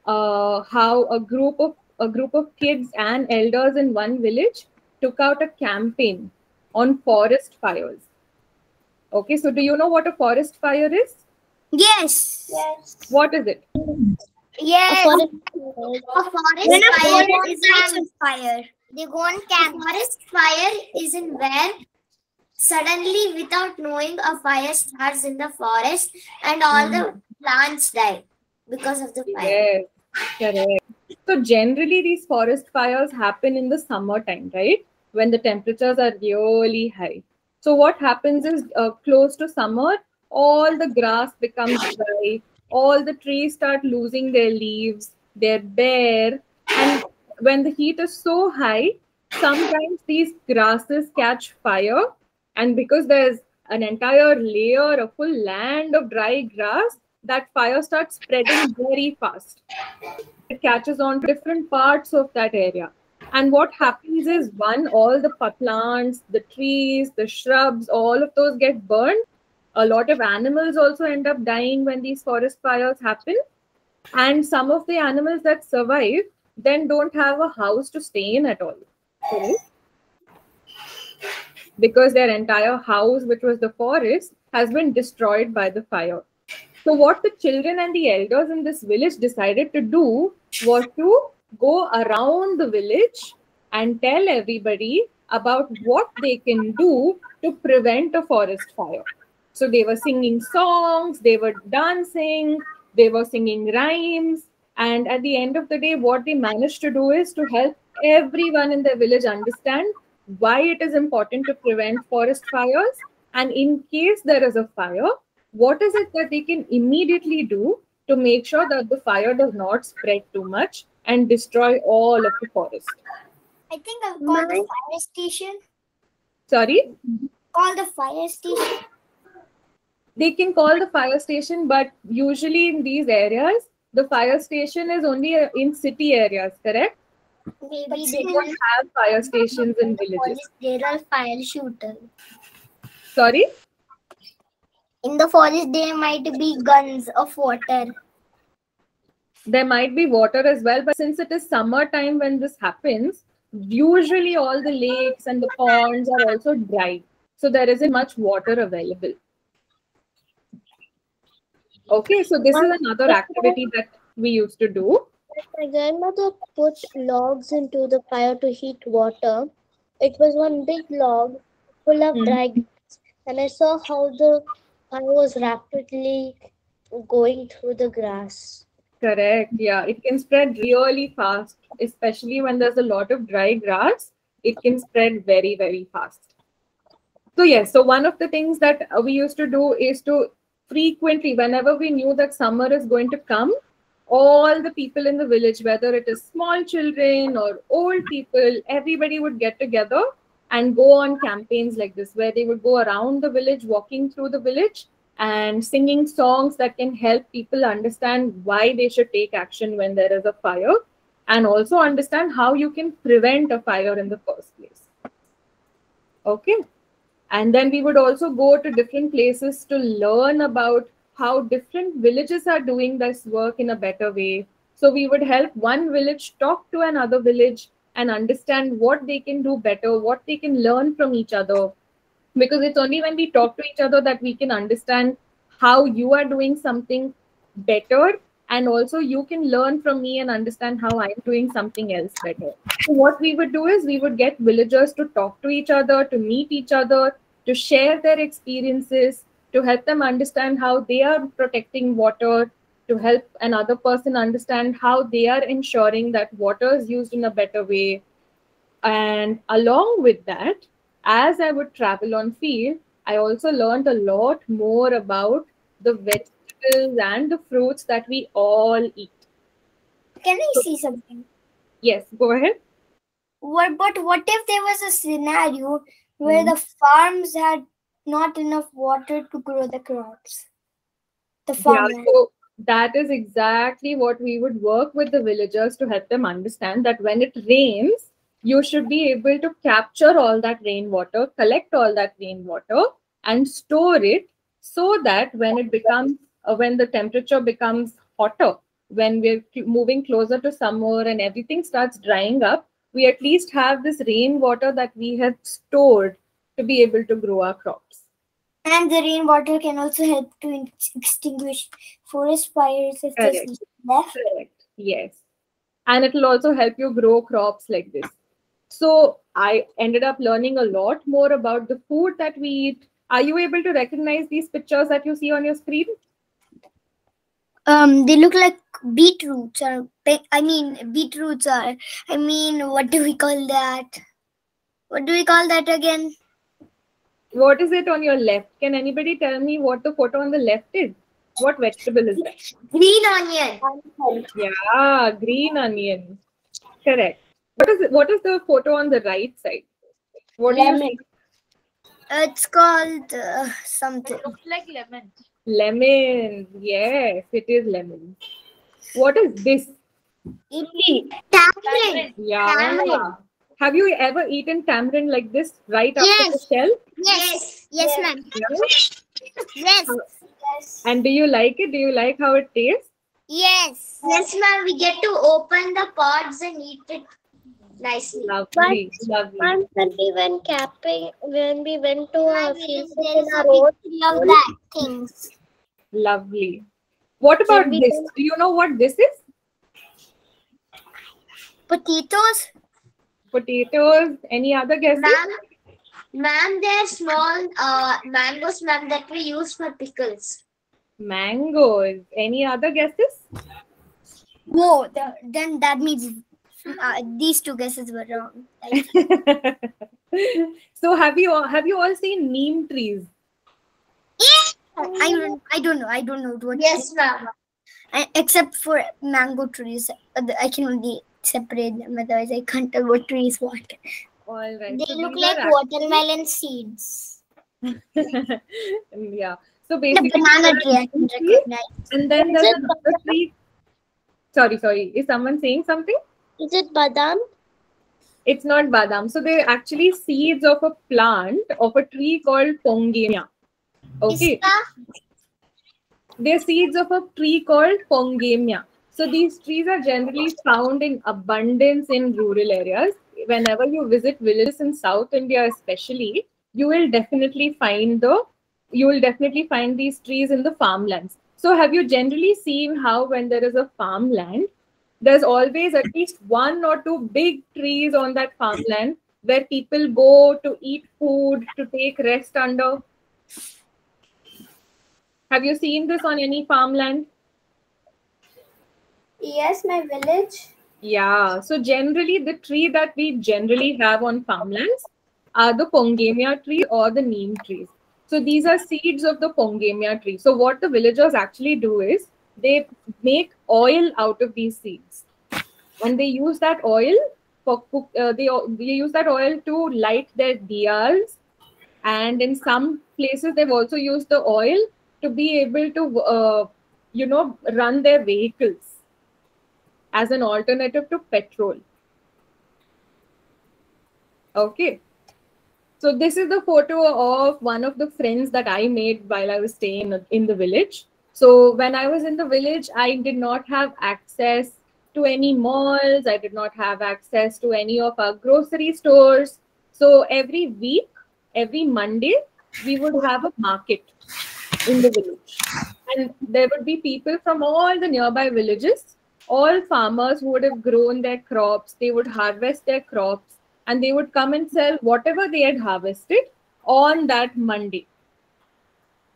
how a group of kids and elders in one village took out a campaign on forest fires. Okay, so do you know what a forest fire is? Yes. Yes. What is it? Yes. forest When a fire is a fire. They go on camp. Forest fire is in where suddenly, without knowing, a fire starts in the forest and all the plants die because of the fire. Yes, correct. So generally these forest fires happen in the summertime, right? When the temperatures are really high. So what happens is close to summer, all the grass becomes dry, all the trees start losing their leaves, they're bare. And when the heat is so high, sometimes these grasses catch fire. And because there's an entire layer, a full land of dry grass, that fire starts spreading very fast. It catches on to different parts of that area. And what happens is, one, all the plants, the trees, the shrubs, all of those get burned. A lot of animals also end up dying when these forest fires happen. And some of the animals that survive then don't have a house to stay in at all. Okay? Because their entire house, which was the forest, has been destroyed by the fire. So what the children and the elders in this village decided to do was to go around the village and tell everybody about what they can do to prevent a forest fire. So they were singing songs, they were dancing, They were singing rhymes. And at the end of the day, what they managed to do is to help everyone in their village understand why it is important to prevent forest fires. And in case there is a fire, what is it that they can immediately do to make sure that the fire does not spread too much and destroy all of the forest. I think I've called the fire station. Sorry? Call the fire station. They can call the fire station, but usually in these areas, the fire station is only in city areas, correct? Maybe They don't have fire stations in villages. There are fire shooters. Sorry? In the forest, there might be guns of water. There might be water as well, but since it is summertime when this happens, usually all the lakes and the ponds are also dry. So there isn't much water available. Okay, so this is another activity that we used to do. My grandmother put logs into the fire to heat water. It was one big log full of dry grass, and I saw how the fire was rapidly going through the grass. Correct. Yeah, it can spread really fast, especially when there's a lot of dry grass. It can spread very, very fast. So yes, so one of the things that we used to do is to frequently, whenever we knew that summer is going to come, all the people in the village, whether it is small children or old people, everybody would get together and go on campaigns like this, where they would go around the village, walking through the village and singing songs that can help people understand why they should take action when there is a fire, and also understand how you can prevent a fire in the first place. Okay. And then we would also go to different places to learn about how different villages are doing this work in a better way. So we would help one village talk to another village and understand what they can do better, what they can learn from each other. Because it's only when we talk to each other that we can understand how you are doing something better, and also you can learn from me and understand how I'm doing something else better. So what we would do is we would get villagers to talk to each other, to meet each other, to share their experiences, to help them understand how they are protecting water, to help another person understand how they are ensuring that water is used in a better way. And along with that, as I would travel on field, I also learned a lot more about the vegetables and the fruits that we all eat. Can I see something? Yes, go ahead. But what if there was a scenario where the farms had not enough water to grow the crops? The farmers. Yeah, so that is exactly what we would work with the villagers to help them understand, that when it rains, you should be able to capture all that rainwater, collect all that rainwater, and store it, so that when it becomes, when the temperature becomes hotter, when we're moving closer to summer and everything starts drying up, we at least have this rainwater that we have stored to be able to grow our crops. And the rainwater can also help to extinguish forest fires if there's left. Correct. Yes. And it will also help you grow crops like this. So I ended up learning a lot more about the food that we eat. Are you able to recognize these pictures that you see on your screen? They look like beetroots, or beetroots are. What do we call that? What do we call that again? What is it on your left? Can anybody tell me what the photo on the left is? What vegetable is that? Green onion. Yeah, green onion. Correct. What is the photo on the right side? What Lemon. do you think? It's called something. It looks like lemon. Lemon. Yes, it is lemon. What is this? Tamarind. Yeah. Tamarind. Have you ever eaten tamarind like this, right after the shell? Yes. Yes, ma'am. Yes. And do you like it? Do you like how it tastes? Yes. Yes, ma'am. We get to open the pods and eat it nicely. Lovely. Lovely. Once when we went camping, when we went to a field There is in our a road, picture of that things. Lovely. What about we this? Do you know what this is? Potatoes. Potatoes. Any other guesses? Ma'am, they're small mangoes, ma'am, that we use for pickles. Mangoes. Any other guesses? Whoa, then that means these two guesses were wrong. So have you all seen neem trees? I don't know what. Yes, ma'am. Except for mango trees, I can only separate them. Otherwise, I can't tell what tree is what. All right. They So look these like are watermelon seeds. yeah. So The basically, banana tree I can recognize. and then Is there's it another tree. Sorry. Is someone saying something? Is it badam? It's not badam. So they're actually seeds of a plant of a tree called pongemia. Okay. They're seeds of a tree called pongemia. So these trees are generally found in abundance in rural areas. Whenever you visit villages in South India, especially, you will definitely find these trees in the farmlands. So have you generally seen how when there is a farmland, there's always at least one or two big trees on that farmland where people go to eat food, to take rest under? Have you seen this on any farmland? Yes, my village. Yeah, so generally the tree that we generally have on farmlands are the pongemia tree or the neem trees. So these are seeds of the pongemia tree. So what the villagers actually do is they make oil out of these seeds, and they use that oil they use that oil to light their diyas, and in some places they've also used the oil to be able to run their vehicles as an alternative to petrol. Okay. So this is the photo of one of the friends that I made while I was staying in the village. So when I was in the village, I did not have access to any malls. I did not have access to any of our grocery stores. So every week, every Monday, we would have a market in the village. And there would be people from all the nearby villages, all farmers who would have grown their crops. They would harvest their crops and they would come and sell whatever they had harvested on that Monday.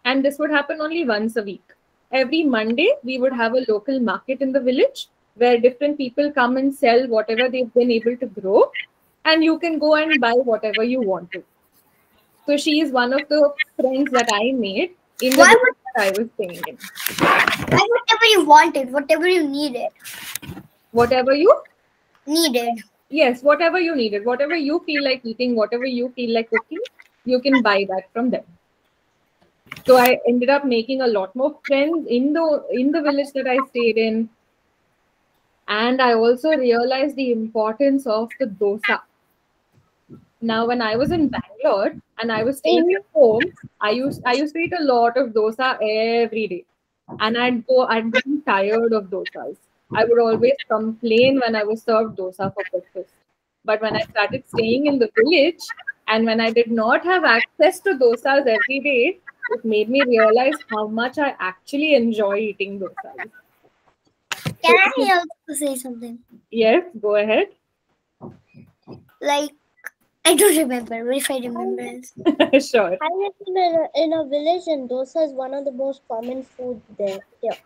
And this would happen only once a week. Every Monday, we would have a local market in the village where different people come and sell whatever they've been able to grow, and you can go and buy whatever you want to. So she is one of the friends that I made in the village that I was staying in. Whatever you wanted, whatever you needed. Whatever you needed. Yes, whatever you needed, whatever you feel like eating, whatever you feel like cooking, you can buy that from them. So I ended up making a lot more friends in the village that I stayed in. And I also realized the importance of the dosa. Now, when I was in Bangalore and I was staying at home, I used to eat a lot of dosa every day. And I'd be tired of dosas. I would always complain when I was served dosa for breakfast. But when I started staying in the village and when I did not have access to dosas every day, it made me realize how much I actually enjoy eating dosas. Can I also say something? Yes, go ahead. Like, I don't remember. If I remember. Sure. I live in a village and dosa is one of the most common food there.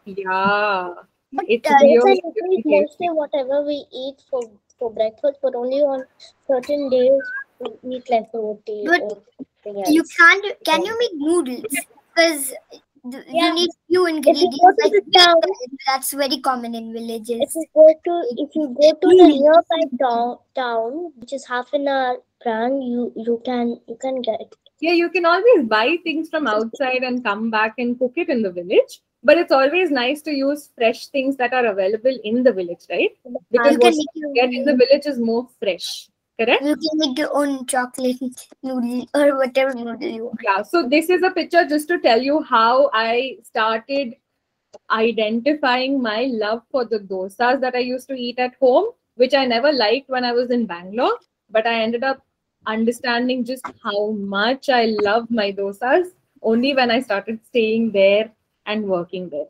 Yeah. But It's dosa really is mostly whatever we eat for breakfast, but only on certain days we eat like roti But or something else. you can you make noodles? Because you need few ingredients. If you go to the town, that's very common in villages. If you go to the nearby town, which is half an hour run, you can get it. Yeah, you can always buy things from outside and come back and cook it in the village. But it's always nice to use fresh things that are available in the village, right? Because what you get in the village is more fresh. Correct? You can make your own chocolate noodle or whatever noodle you want. Yeah, so this is a picture just to tell you how I started identifying my love for the dosas that I used to eat at home, which I never liked when I was in Bangalore. But I ended up understanding just how much I love my dosas only when I started staying there and working there.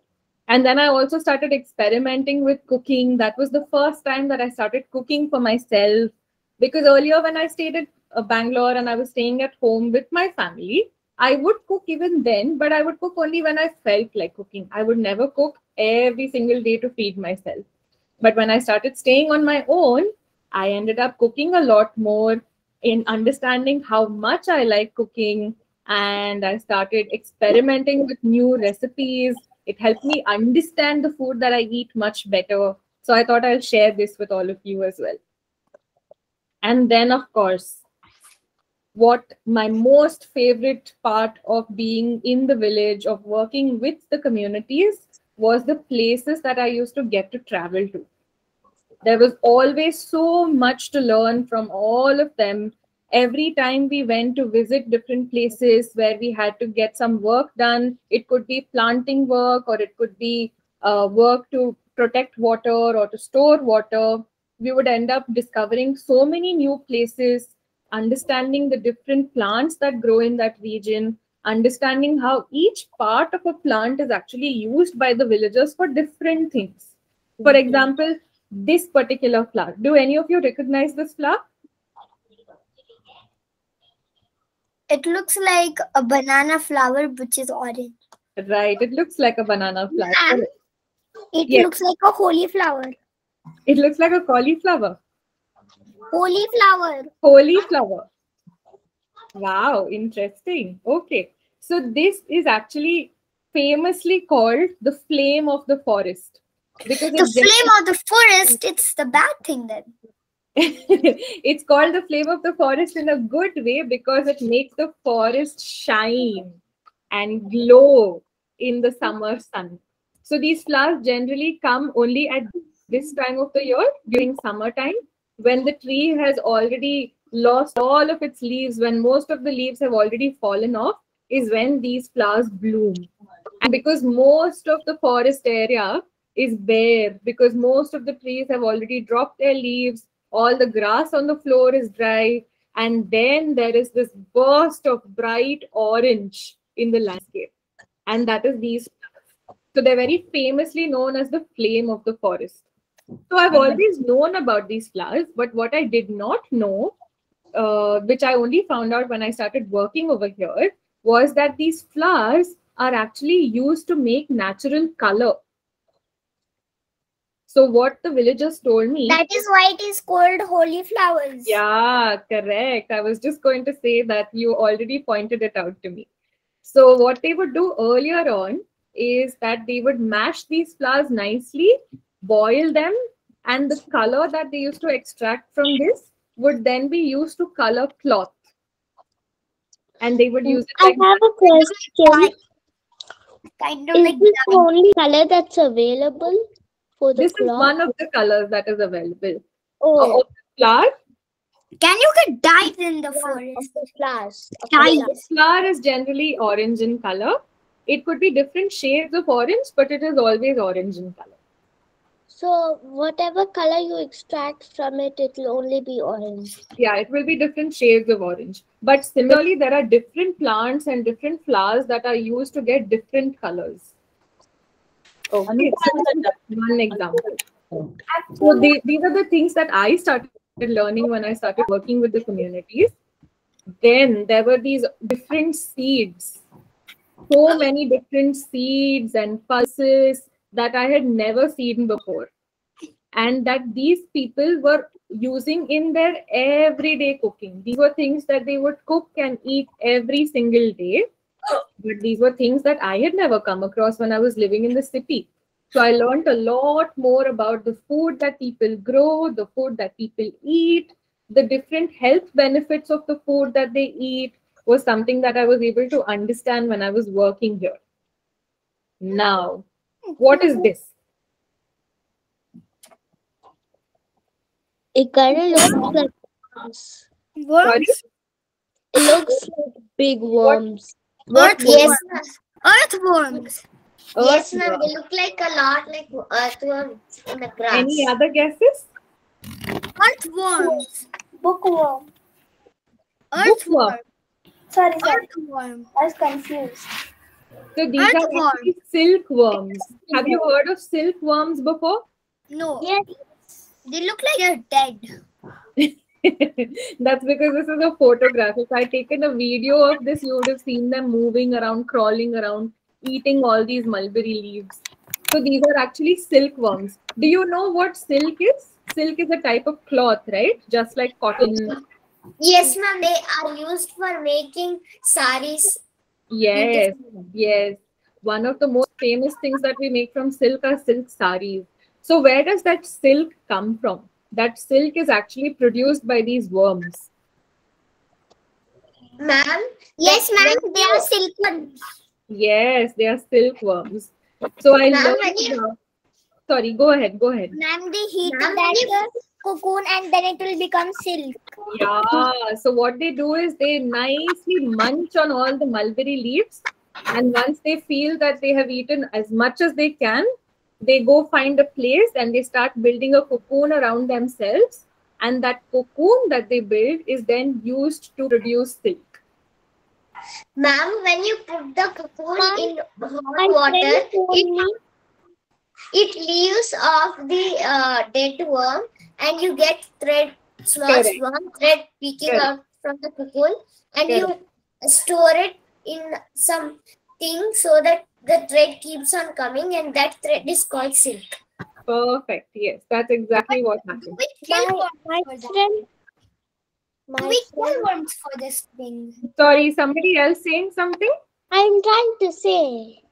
And then I also started experimenting with cooking. That was the first time that I started cooking for myself. Because earlier when I stayed at Bangalore and I was staying at home with my family, I would cook even then, but I would cook only when I felt like cooking. I would never cook every single day to feed myself. But when I started staying on my own, I ended up cooking a lot more, in understanding how much I like cooking. And I started experimenting with new recipes. It helped me understand the food that I eat much better. So I thought I'll share this with all of you as well. And then, of course, what my most favorite part of being in the village, of working with the communities, was the places that I used to get to travel to. There was always so much to learn from all of them. Every time we went to visit different places where we had to get some work done, it could be planting work, or it could be work to protect water or to store water. We would end up discovering so many new places, understanding the different plants that grow in that region, understanding how each part of a plant is actually used by the villagers for different things. For example, this particular flower. Do any of you recognize this flower? It looks like a banana flower which is orange. Right, it looks like a banana flower. And it Yes. looks like a holy flower. It looks like a cauliflower. Holy flower. Holy flower. Wow, interesting. Okay. So this is actually famously called the flame of the forest. Because The flame of the forest, it's the bad thing then. it's called the flame of the forest in a good way because it makes the forest shine and glow in the summer sun. So these flowers generally come only at this time of the year, during summertime, when the tree has already lost all of its leaves, when most of the leaves have already fallen off, is when these flowers bloom. And because most of the forest area is bare, because most of the trees have already dropped their leaves, all the grass on the floor is dry, and then there is this burst of bright orange in the landscape, and that is these flowers. So they're very famously known as the flame of the forest. So I've always known about these flowers, but what I did not know, which I only found out when I started working over here, was that these flowers are actually used to make natural color. So what the villagers told me... That is why it is called holy flowers. Yeah, correct. I was just going to say that you already pointed it out to me. So what they would do earlier on is that they would mash these flowers nicely, boil them, and the color that they used to extract from this would then be used to color cloth. And they would use it I like have a question. Kind of Is like this the only color that's available for the this is cloth? one of the colors that is available. Oh, Of the flower. Can you get dyed in the forest? of the flowers. Of Dyes. the flowers. Flower is generally orange in color. It could be different shades of orange, but it is always orange in color. So whatever color you extract from it, it will only be orange. Yeah, it will be different shades of orange. But similarly, there are different plants and different flowers that are used to get different colors. Okay, so this is one example. So these are the things that I started learning when I started working with the communities. Then there were these different seeds, so many different seeds and pulses that I had never seen before, and that these people were using in their everyday cooking. These were things that they would cook and eat every single day, but these were things that I had never come across when I was living in the city. So I learned a lot more about the food that people grow, the food that people eat, the different health benefits of the food that they eat was something that I was able to understand when I was working here. Now, what is this? It kind of looks like worms. Sorry? It looks like big worms. What Yes, earthworms. Yes, ma'am. Earthworm. They look like a lot like earthworms in the grass. Any other guesses? Earthworms. Bookworm. Bookworm. Sorry. Earthworm. I was confused. So these are Earthworm. actually silkworms. Have you heard of silkworms before? No. Yes. They look like they're dead. That's because this is a photograph. If I taken a video of this, you would have seen them moving around, crawling around, eating all these mulberry leaves. So these are actually silkworms. Do you know what silk is? Silk is a type of cloth, right? Just like cotton. Yes, ma'am. They are used for making saris. Yes, yes. One of the most famous things that we make from silk are silk saris. So where does that silk come from? That silk is actually produced by these worms. Ma'am? Yes, ma'am. They are silkworms. Yes, they are silkworms. So I Ma'am, learned about... Sorry, go ahead, go ahead. Ma'am, they heat that cocoon and then it will become silk. Yeah, so what they do is they nicely munch on all the mulberry leaves, and once they feel that they have eaten as much as they can, they go find a place and they start building a cocoon around themselves, and that cocoon that they build is then used to produce silk. Ma'am, when you put the cocoon in hot water, it leaves off the dead worm and you get small thread peeking out from the cocoon, and you store it in some thing so that the thread keeps on coming, and that thread is called silk. Perfect. Yes, that's exactly what happens. My friend worms for this thing. Sorry, somebody else saying something? I'm trying to say.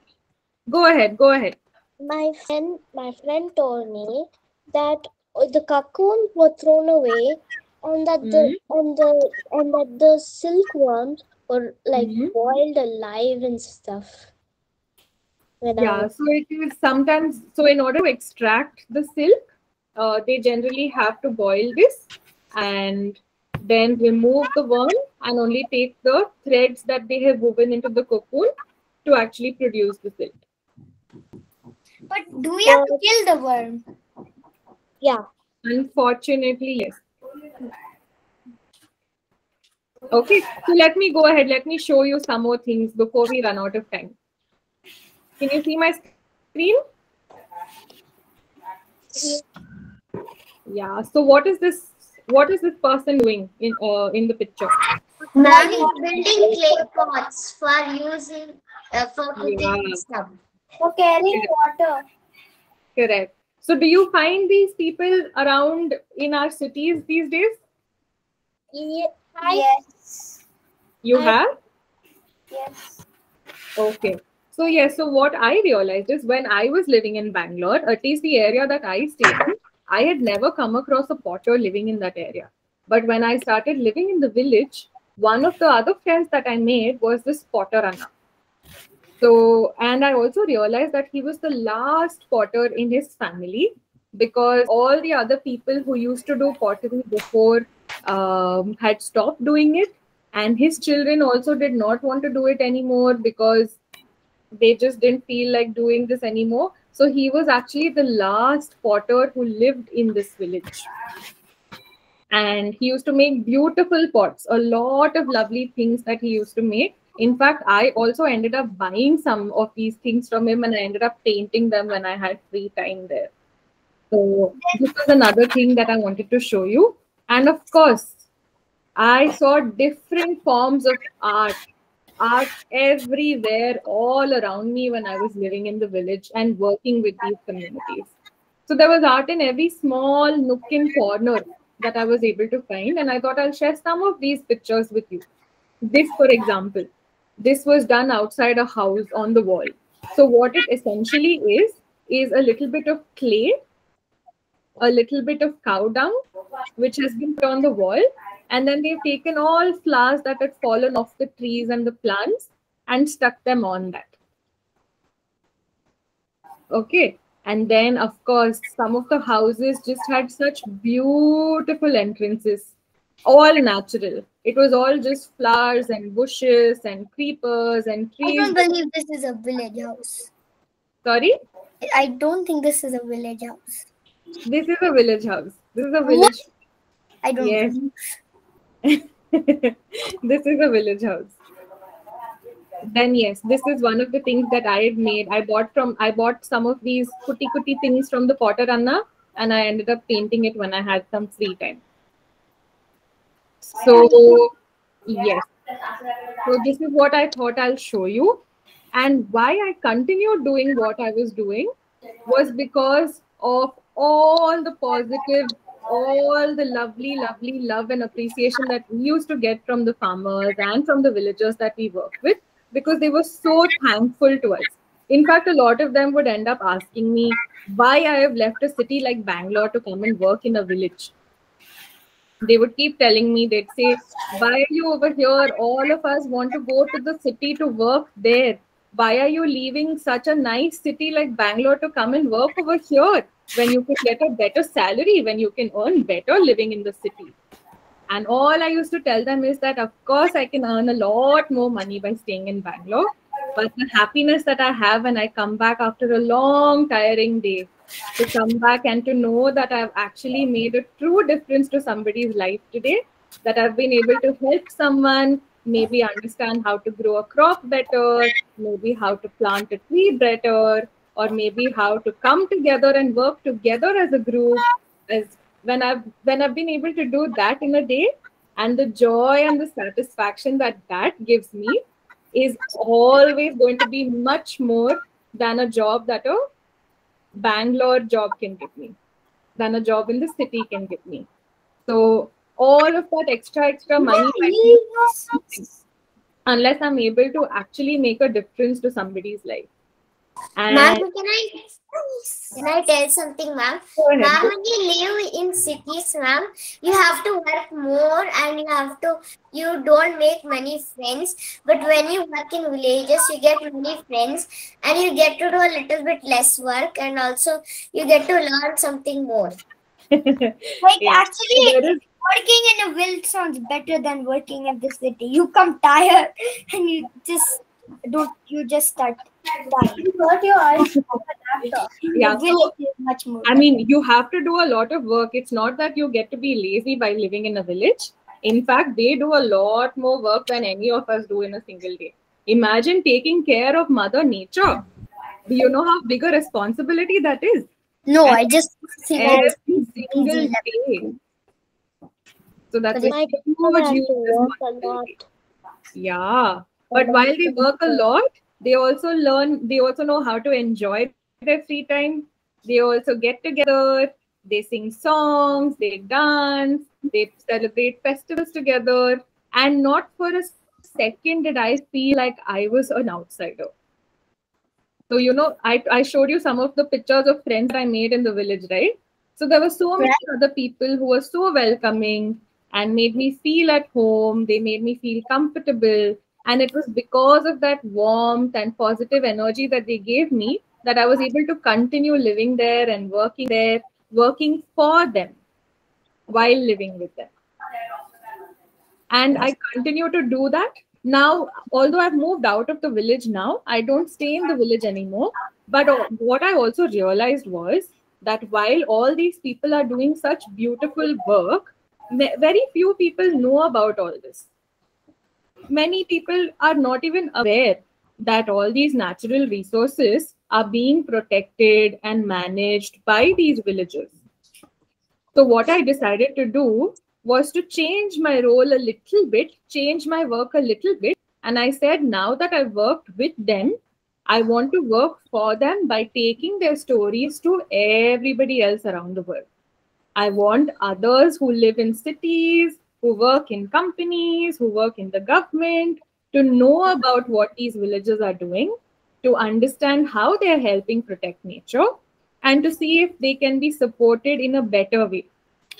Go ahead, go ahead. My friend told me that the cocoons were thrown away, and that the silkworms were like boiled alive and stuff. Yeah, so it is sometimes, so in order to extract the silk, they generally have to boil this and then remove the worm and only take the threads that they have woven into the cocoon to actually produce the silk. But do we have to kill the worm? Yeah. Unfortunately, yes. Okay, so let me go ahead. Let me show you some more things before we run out of time. Can you see my screen? Yeah. So what is this? What is this person doing in the picture? Ma'am, building clay pots for using for cooking stuff. For carrying water. Correct. So do you find these people around in our cities these days? Yes. You have? Yes. Okay. So yes, so what I realized is when I was living in Bangalore, at least the area that I stayed in, I had never come across a potter living in that area. But when I started living in the village, one of the other friends that I made was this potter Anna. So, and I also realized that he was the last potter in his family, because all the other people who used to do pottery before had stopped doing it. And his children also did not want to do it anymore because they just didn't feel like doing this anymore. So he was actually the last potter who lived in this village. And he used to make beautiful pots, a lot of lovely things that he used to make. In fact, I also ended up buying some of these things from him, and I ended up painting them when I had free time there. So this was another thing that I wanted to show you. And of course, I saw different forms of art everywhere, all around me when I was living in the village and working with these communities. So there was art in every small nook and corner that I was able to find, and I thought I'll share some of these pictures with you. This, for example, this was done outside a house on the wall. So what it essentially is a little bit of clay, a little bit of cow dung, which has been put on the wall, and then they've taken all flowers that had fallen off the trees and the plants and stuck them on that. Okay. And then, of course, some of the houses just had such beautiful entrances, all natural. It was all just flowers and bushes and creepers and trees. I don't believe this is a village house. Sorry? I don't think this is a village house. This is a village house. This is a village. What? I don't Yes. This is a village house. Then yes, this is one of the things that I had made. I bought some of these kuti things from the potter Anna, and I ended up painting it when I had some free time. So, yes. So this is what I thought I'll show you. And why I continued doing what I was doing was because of all the positive, all the lovely, lovely love and appreciation that we used to get from the farmers and from the villagers that we worked with, because they were so thankful to us. In fact, a lot of them would end up asking me why I have left a city like Bangalore to come and work in a village. They would keep telling me, they'd say, why are you over here? All of us want to go to the city to work there. Why are you leaving such a nice city like Bangalore to come and work over here when you could get a better salary, when you can earn better living in the city? And all I used to tell them is that, of course, I can earn a lot more money by staying in Bangalore. But the happiness that I have when I come back after a long, tiring day, to come back and to know that I've actually made a true difference to somebody's life today, that I've been able to help someone, maybe understand how to grow a crop better, maybe how to plant a tree better, or maybe how to come together and work together as a group. As when I've been able to do that in a day, and the joy and the satisfaction that that gives me is always going to be much more than a job that a Bangalore job can give me, than a job in the city can give me. So all of that extra money might be nothing unless I'm able to actually make a difference to somebody's life. Ma'am, And can I tell something, ma'am? go ahead. Ma'am, when you live in cities, ma'am, you have to work more and you don't make many friends. But when you work in villages, you get many friends and you get to do a little bit less work, and also you get to learn something more. Yeah. Actually, There is working in a village sounds better than working in the city. You come tired and you just start dying. You hurt your eyes with a laptop. Yeah, The village is much more I mean, you have to do a lot of work. It's not that you get to be lazy by living in a village. In fact, they do a lot more work than any of us do in a single day. Imagine taking care of Mother Nature. Do you know how big a responsibility that is? No, And I just think every it's single easy. day. So that's a My dad huge, has huge to work a responsibility. lot. Yeah. But while they work a lot, they also know how to enjoy their free time. They also get together, they sing songs, they dance, they celebrate festivals together. And not for a second did I feel like I was an outsider. So, I showed you some of the pictures of friends that I made in the village, right? So there were so many other people who were so welcoming and made me feel at home. They made me feel comfortable. And it was because of that warmth and positive energy that they gave me that I was able to continue living there and working for them while living with them. And I continue to do that. Now, although I've moved out of the village now, I don't stay in the village anymore. But what I also realized was that while all these people are doing such beautiful work, very few people know about all this. Many people are not even aware that all these natural resources are being protected and managed by these villagers. So what I decided to do was to change my role a little bit, change my work a little bit. And I said, now that I've worked with them, I want to work for them by taking their stories to everybody else around the world. I want others who live in cities, who work in companies, who work in the government, to know about what these villages are doing, to understand how they're helping protect nature, and to see if they can be supported in a better way.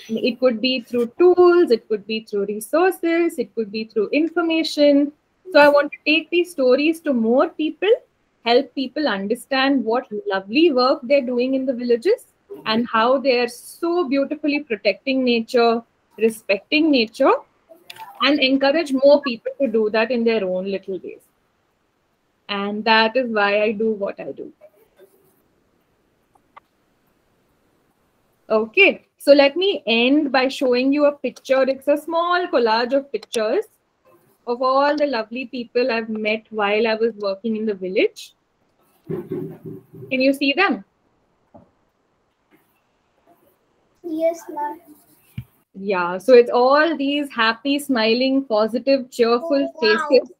It could be through tools, it could be through resources, it could be through information. So I want to take these stories to more people, help people understand what lovely work they're doing in the villages and how they're so beautifully protecting nature, respecting nature, and encourage more people to do that in their own little ways. And that is why I do what I do. Okay, so let me end by showing you a picture. It's a small collage of pictures of all the lovely people I've met while I was working in the village. Can you see them? Yes, ma'am. Yeah, so it's all these happy, smiling, positive, cheerful faces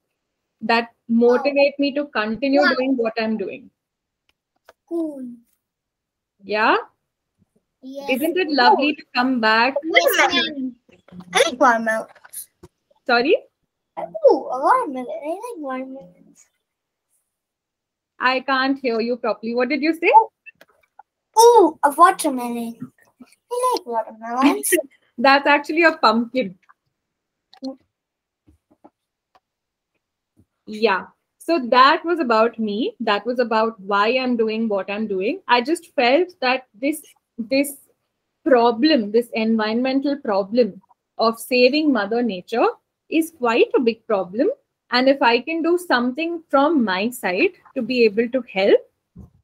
that motivate me to continue doing what I'm doing. Cool. Yeah? Yes. Isn't it lovely to come back? Watermelon. I like watermelon. Sorry? Ooh, a watermelon. I like watermelons. I can't hear you properly. What did you say? Ooh, a watermelon. I like watermelons. That's actually a pumpkin. Yeah. So that was about me. That was about why I'm doing what I'm doing. I just felt that this problem, this environmental problem of saving Mother Nature is quite a big problem. And if I can do something from my side to be able to help,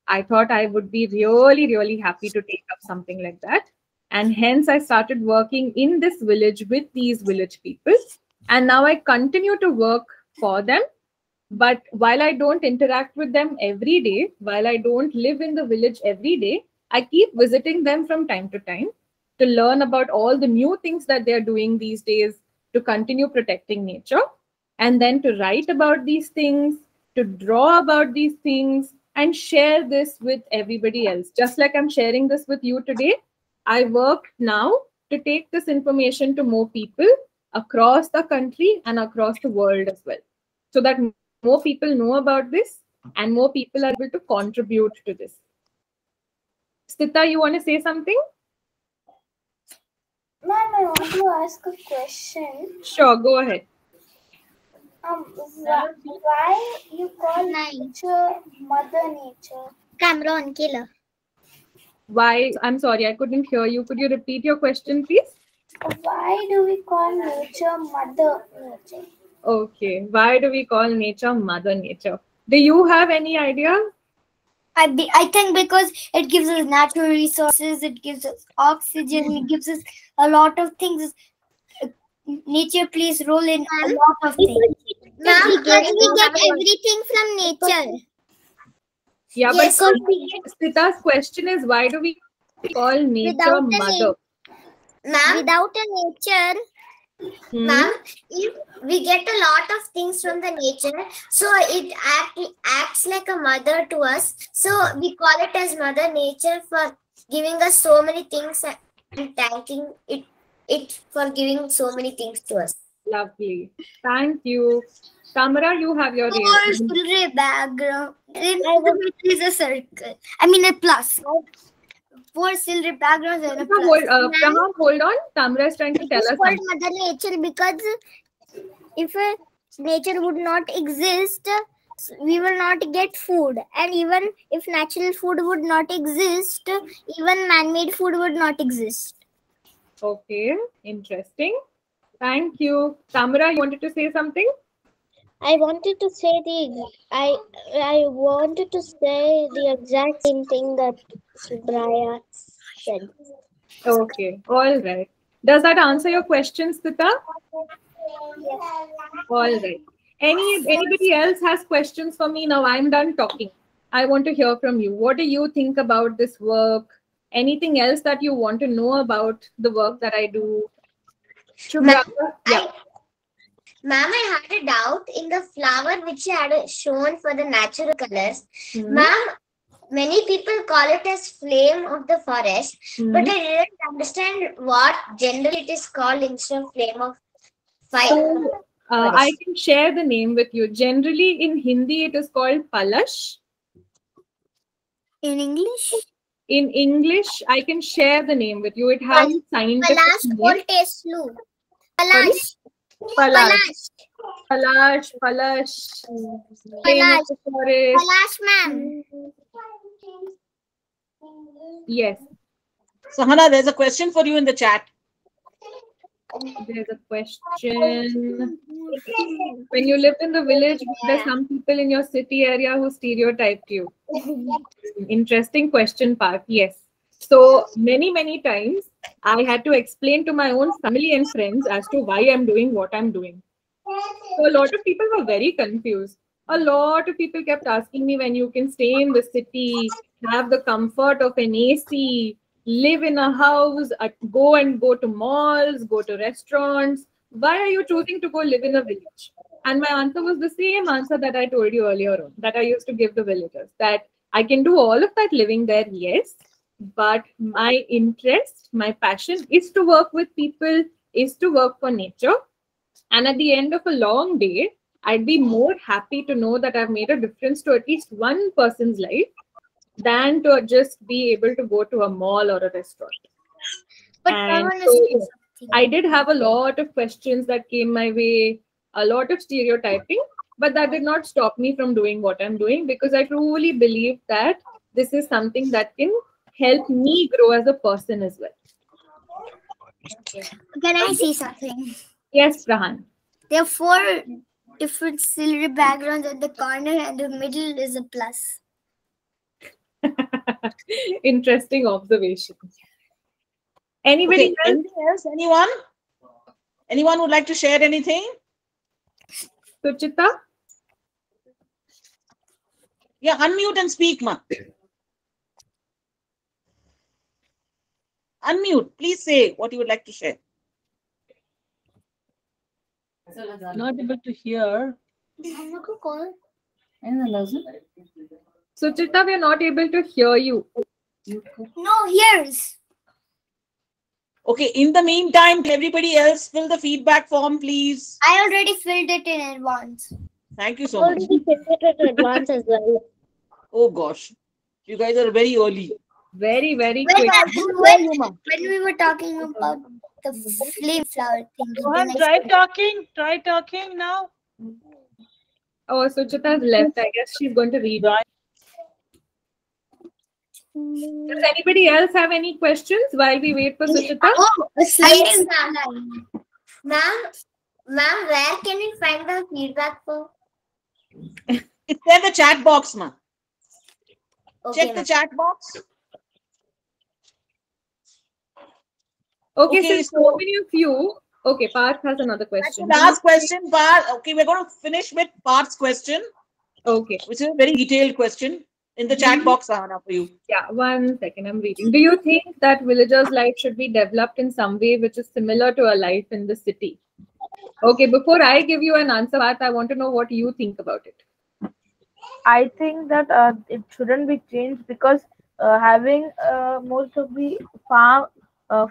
I thought I would be really, really happy to take up something like that. And hence I started working in this village with these village people. And now I continue to work for them. But while I don't interact with them every day, while I don't live in the village every day, I keep visiting them from time to time to learn about all the new things that they're doing these days to continue protecting nature, and then to write about these things, to draw about these things, and share this with everybody else. Just like I'm sharing this with you today, I work now to take this information to more people across the country and across the world as well, so that more people know about this and more people are able to contribute to this. Stita, you want to say something? Ma'am, I want to ask a question. Sure, go ahead. Why you call nature Mother Nature? Cameron, killer. Why? I'm sorry, I couldn't hear you. Could you repeat your question, please? Why do we call nature Mother Nature? Okay, why do we call nature Mother Nature? Do you have any idea? I think because it gives us natural resources, it gives us oxygen, it gives us a lot of things. Nature plays role in a lot of things. Ma'am, because we get everything from nature. Yeah, Yes, but Stita's question is, why do we call nature Mother? Ma'am, without a nature, ma'am, if we get a lot of things from the nature, so it acts like a mother to us. So we call it as Mother Nature for giving us so many things and thanking it for giving so many things to us. Lovely. Thank you. Tamara, you have your Cilre background. It is a circle. I mean a plus. Four Cilre backgrounds and a plus. Hold on. Tamara is trying to tell us something. It's called Mother Nature because if nature would not exist, we will not get food. And even if natural food would not exist, even man-made food would not exist. Okay, interesting. Thank you. Tamara, you wanted to say something? I wanted to say the exact same thing that Subraya said. Okay, all right. Does that answer your question, Stita? Yes. All right. Anybody else has questions for me? Now I'm done talking. I want to hear from you. What do you think about this work? Anything else that you want to know about the work that I do? Ma'am, I had a doubt in the flower which you had shown for the natural colors. Ma'am, many people call it as flame of the forest, but I didn't understand what generally it is called instead of flame of fire. So, I can share the name with you. Generally in Hindi, it is called Palash. In English? In English, I can share the name with you. It has a scientific name. Palash. Palash. Palash. Palash. Palash, ma'am. Yes. Sahana, there's a question for you in the chat. There's a question. When you lived in the village, there's some people in your city area who stereotyped you. Interesting question, Parth. Yes. So many times I had to explain to my own family and friends as to why I'm doing what I'm doing. So a lot of people were very confused. A lot of people kept asking me, when you can stay in the city, have the comfort of an AC, live in a house, go to malls, go to restaurants? Why are you choosing to go live in a village? And my answer was the same answer that I told you earlier on, that I used to give the villagers, that I can do all of that living there, yes, but my interest, my passion is to work with people, is to work for nature. And at the end of a long day, I'd be more happy to know that I've made a difference to at least one person's life than to just be able to go to a mall or a restaurant. But And Pawan is so saying something. I did have a lot of questions that came my way, a lot of stereotyping, but that did not stop me from doing what I'm doing, because I truly believe that this is something that can help me grow as a person as well. Can I say something? Yes, Prahan. There are 4 different Cilre backgrounds at the corner, and the middle is a plus. Interesting observation. Anybody else? Anything else? Anyone? Anyone would like to share anything? Suchita? Yeah, unmute and speak, ma. Unmute. Please say what you would like to share. Not able to hear. Suchita, we are not able to hear you. No, here's. Okay, in the meantime, everybody else fill the feedback form, please. I already filled it in advance. Thank you so much. Already prepared in advance as well. Oh gosh, you guys are very early. Very, very When, quick. when we were talking about the flame flower thing, Rohan, then I try said- talking. Try talking now. Oh, Suchita's left. I guess she's going to read. Does anybody else have any questions while we wait for Suchita? Oh, a sliding Ma'am, where can we find the feedback for? It's there in the chat box, ma. Okay, Check the chat box. Okay, Okay, so many of you. Okay, Parth has another That's the question. last question, Parth. Okay, we're going to finish with Parth's question, Okay. which is a very detailed question in the chat box, Sahana, for you. Yeah, 1 second. I'm reading. Do you think that villagers' life should be developed in some way which is similar to a life in the city? Okay, before I give you an answer, Parth, I want to know what you think about it. I think that it shouldn't be changed because having most of the farm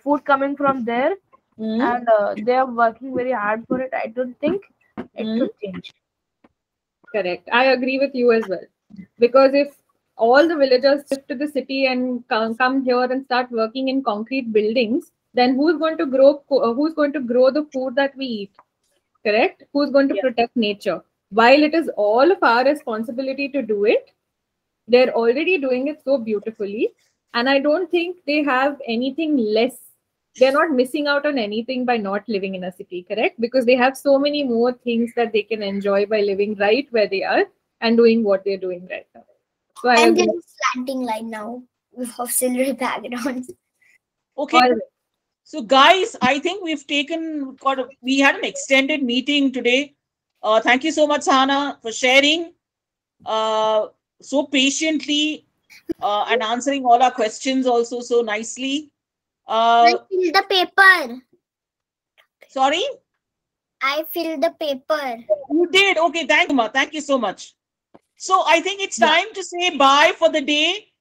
food coming from there and they are working very hard for it. I don't think it should change. Correct. I agree with you as well. Because if all the villagers shift to the city and come here and start working in concrete buildings, then who's going to grow the food that we eat? Correct? Who's going to protect nature? While it is all of our responsibility to do it, they're already doing it so beautifully. And I don't think they have anything less. They're not missing out on anything by not living in a city, correct? Because they have so many more things that they can enjoy by living right where they are and doing what they're doing right now. So I and agree. there's a slanting line now of Cilre backgrounds. Okay. All right. So, guys, I think we had an extended meeting today. Thank you so much, Sahana, for sharing so patiently and answering all our questions also so nicely. I filled the paper. Sorry? I filled the paper. You did? Okay, thank you, Ma. Thank you so much. So, I think it's time to say bye for the day.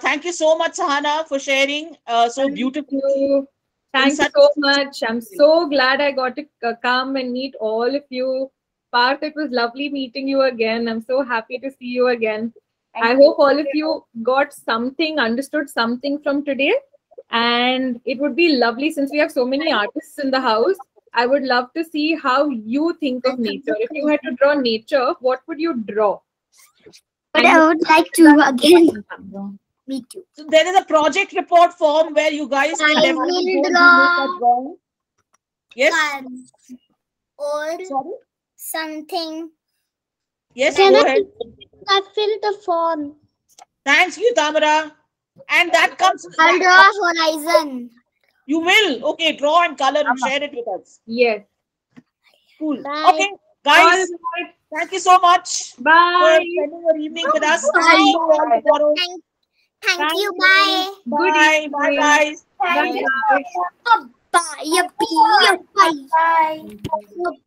Thank you so much, Sahana, for sharing so beautifully. Thank you so much. I'm so glad I got to come and meet all of you. Parth, it was lovely meeting you again. I'm so happy to see you again. I hope all of you got something, understood something from today. And it would be lovely, since we have so many artists in the house, I would love to see how you think of nature. If you had to draw nature, what would you draw? But I would like to again. Me too. So there is a project report form where you guys can I definitely will go and draw make a drawing. Yes. Or something. Yes, Can go I- ahead. I filled the form. Thanks you, Tamara. And that comes. I'll draw a horizon. You will. Okay, draw and color and share it with us. Yes. Cool. Bye. Okay, guys. All right. Thank you so much Bye. for spending your evening with us. Bye. See you all tomorrow. Thank you. Bye. Good Bye. evening. Bye, guys. Thank you. Bye. Bye. Bye. Bye.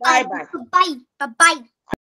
Bye, bye. Bye. Bye. Bye.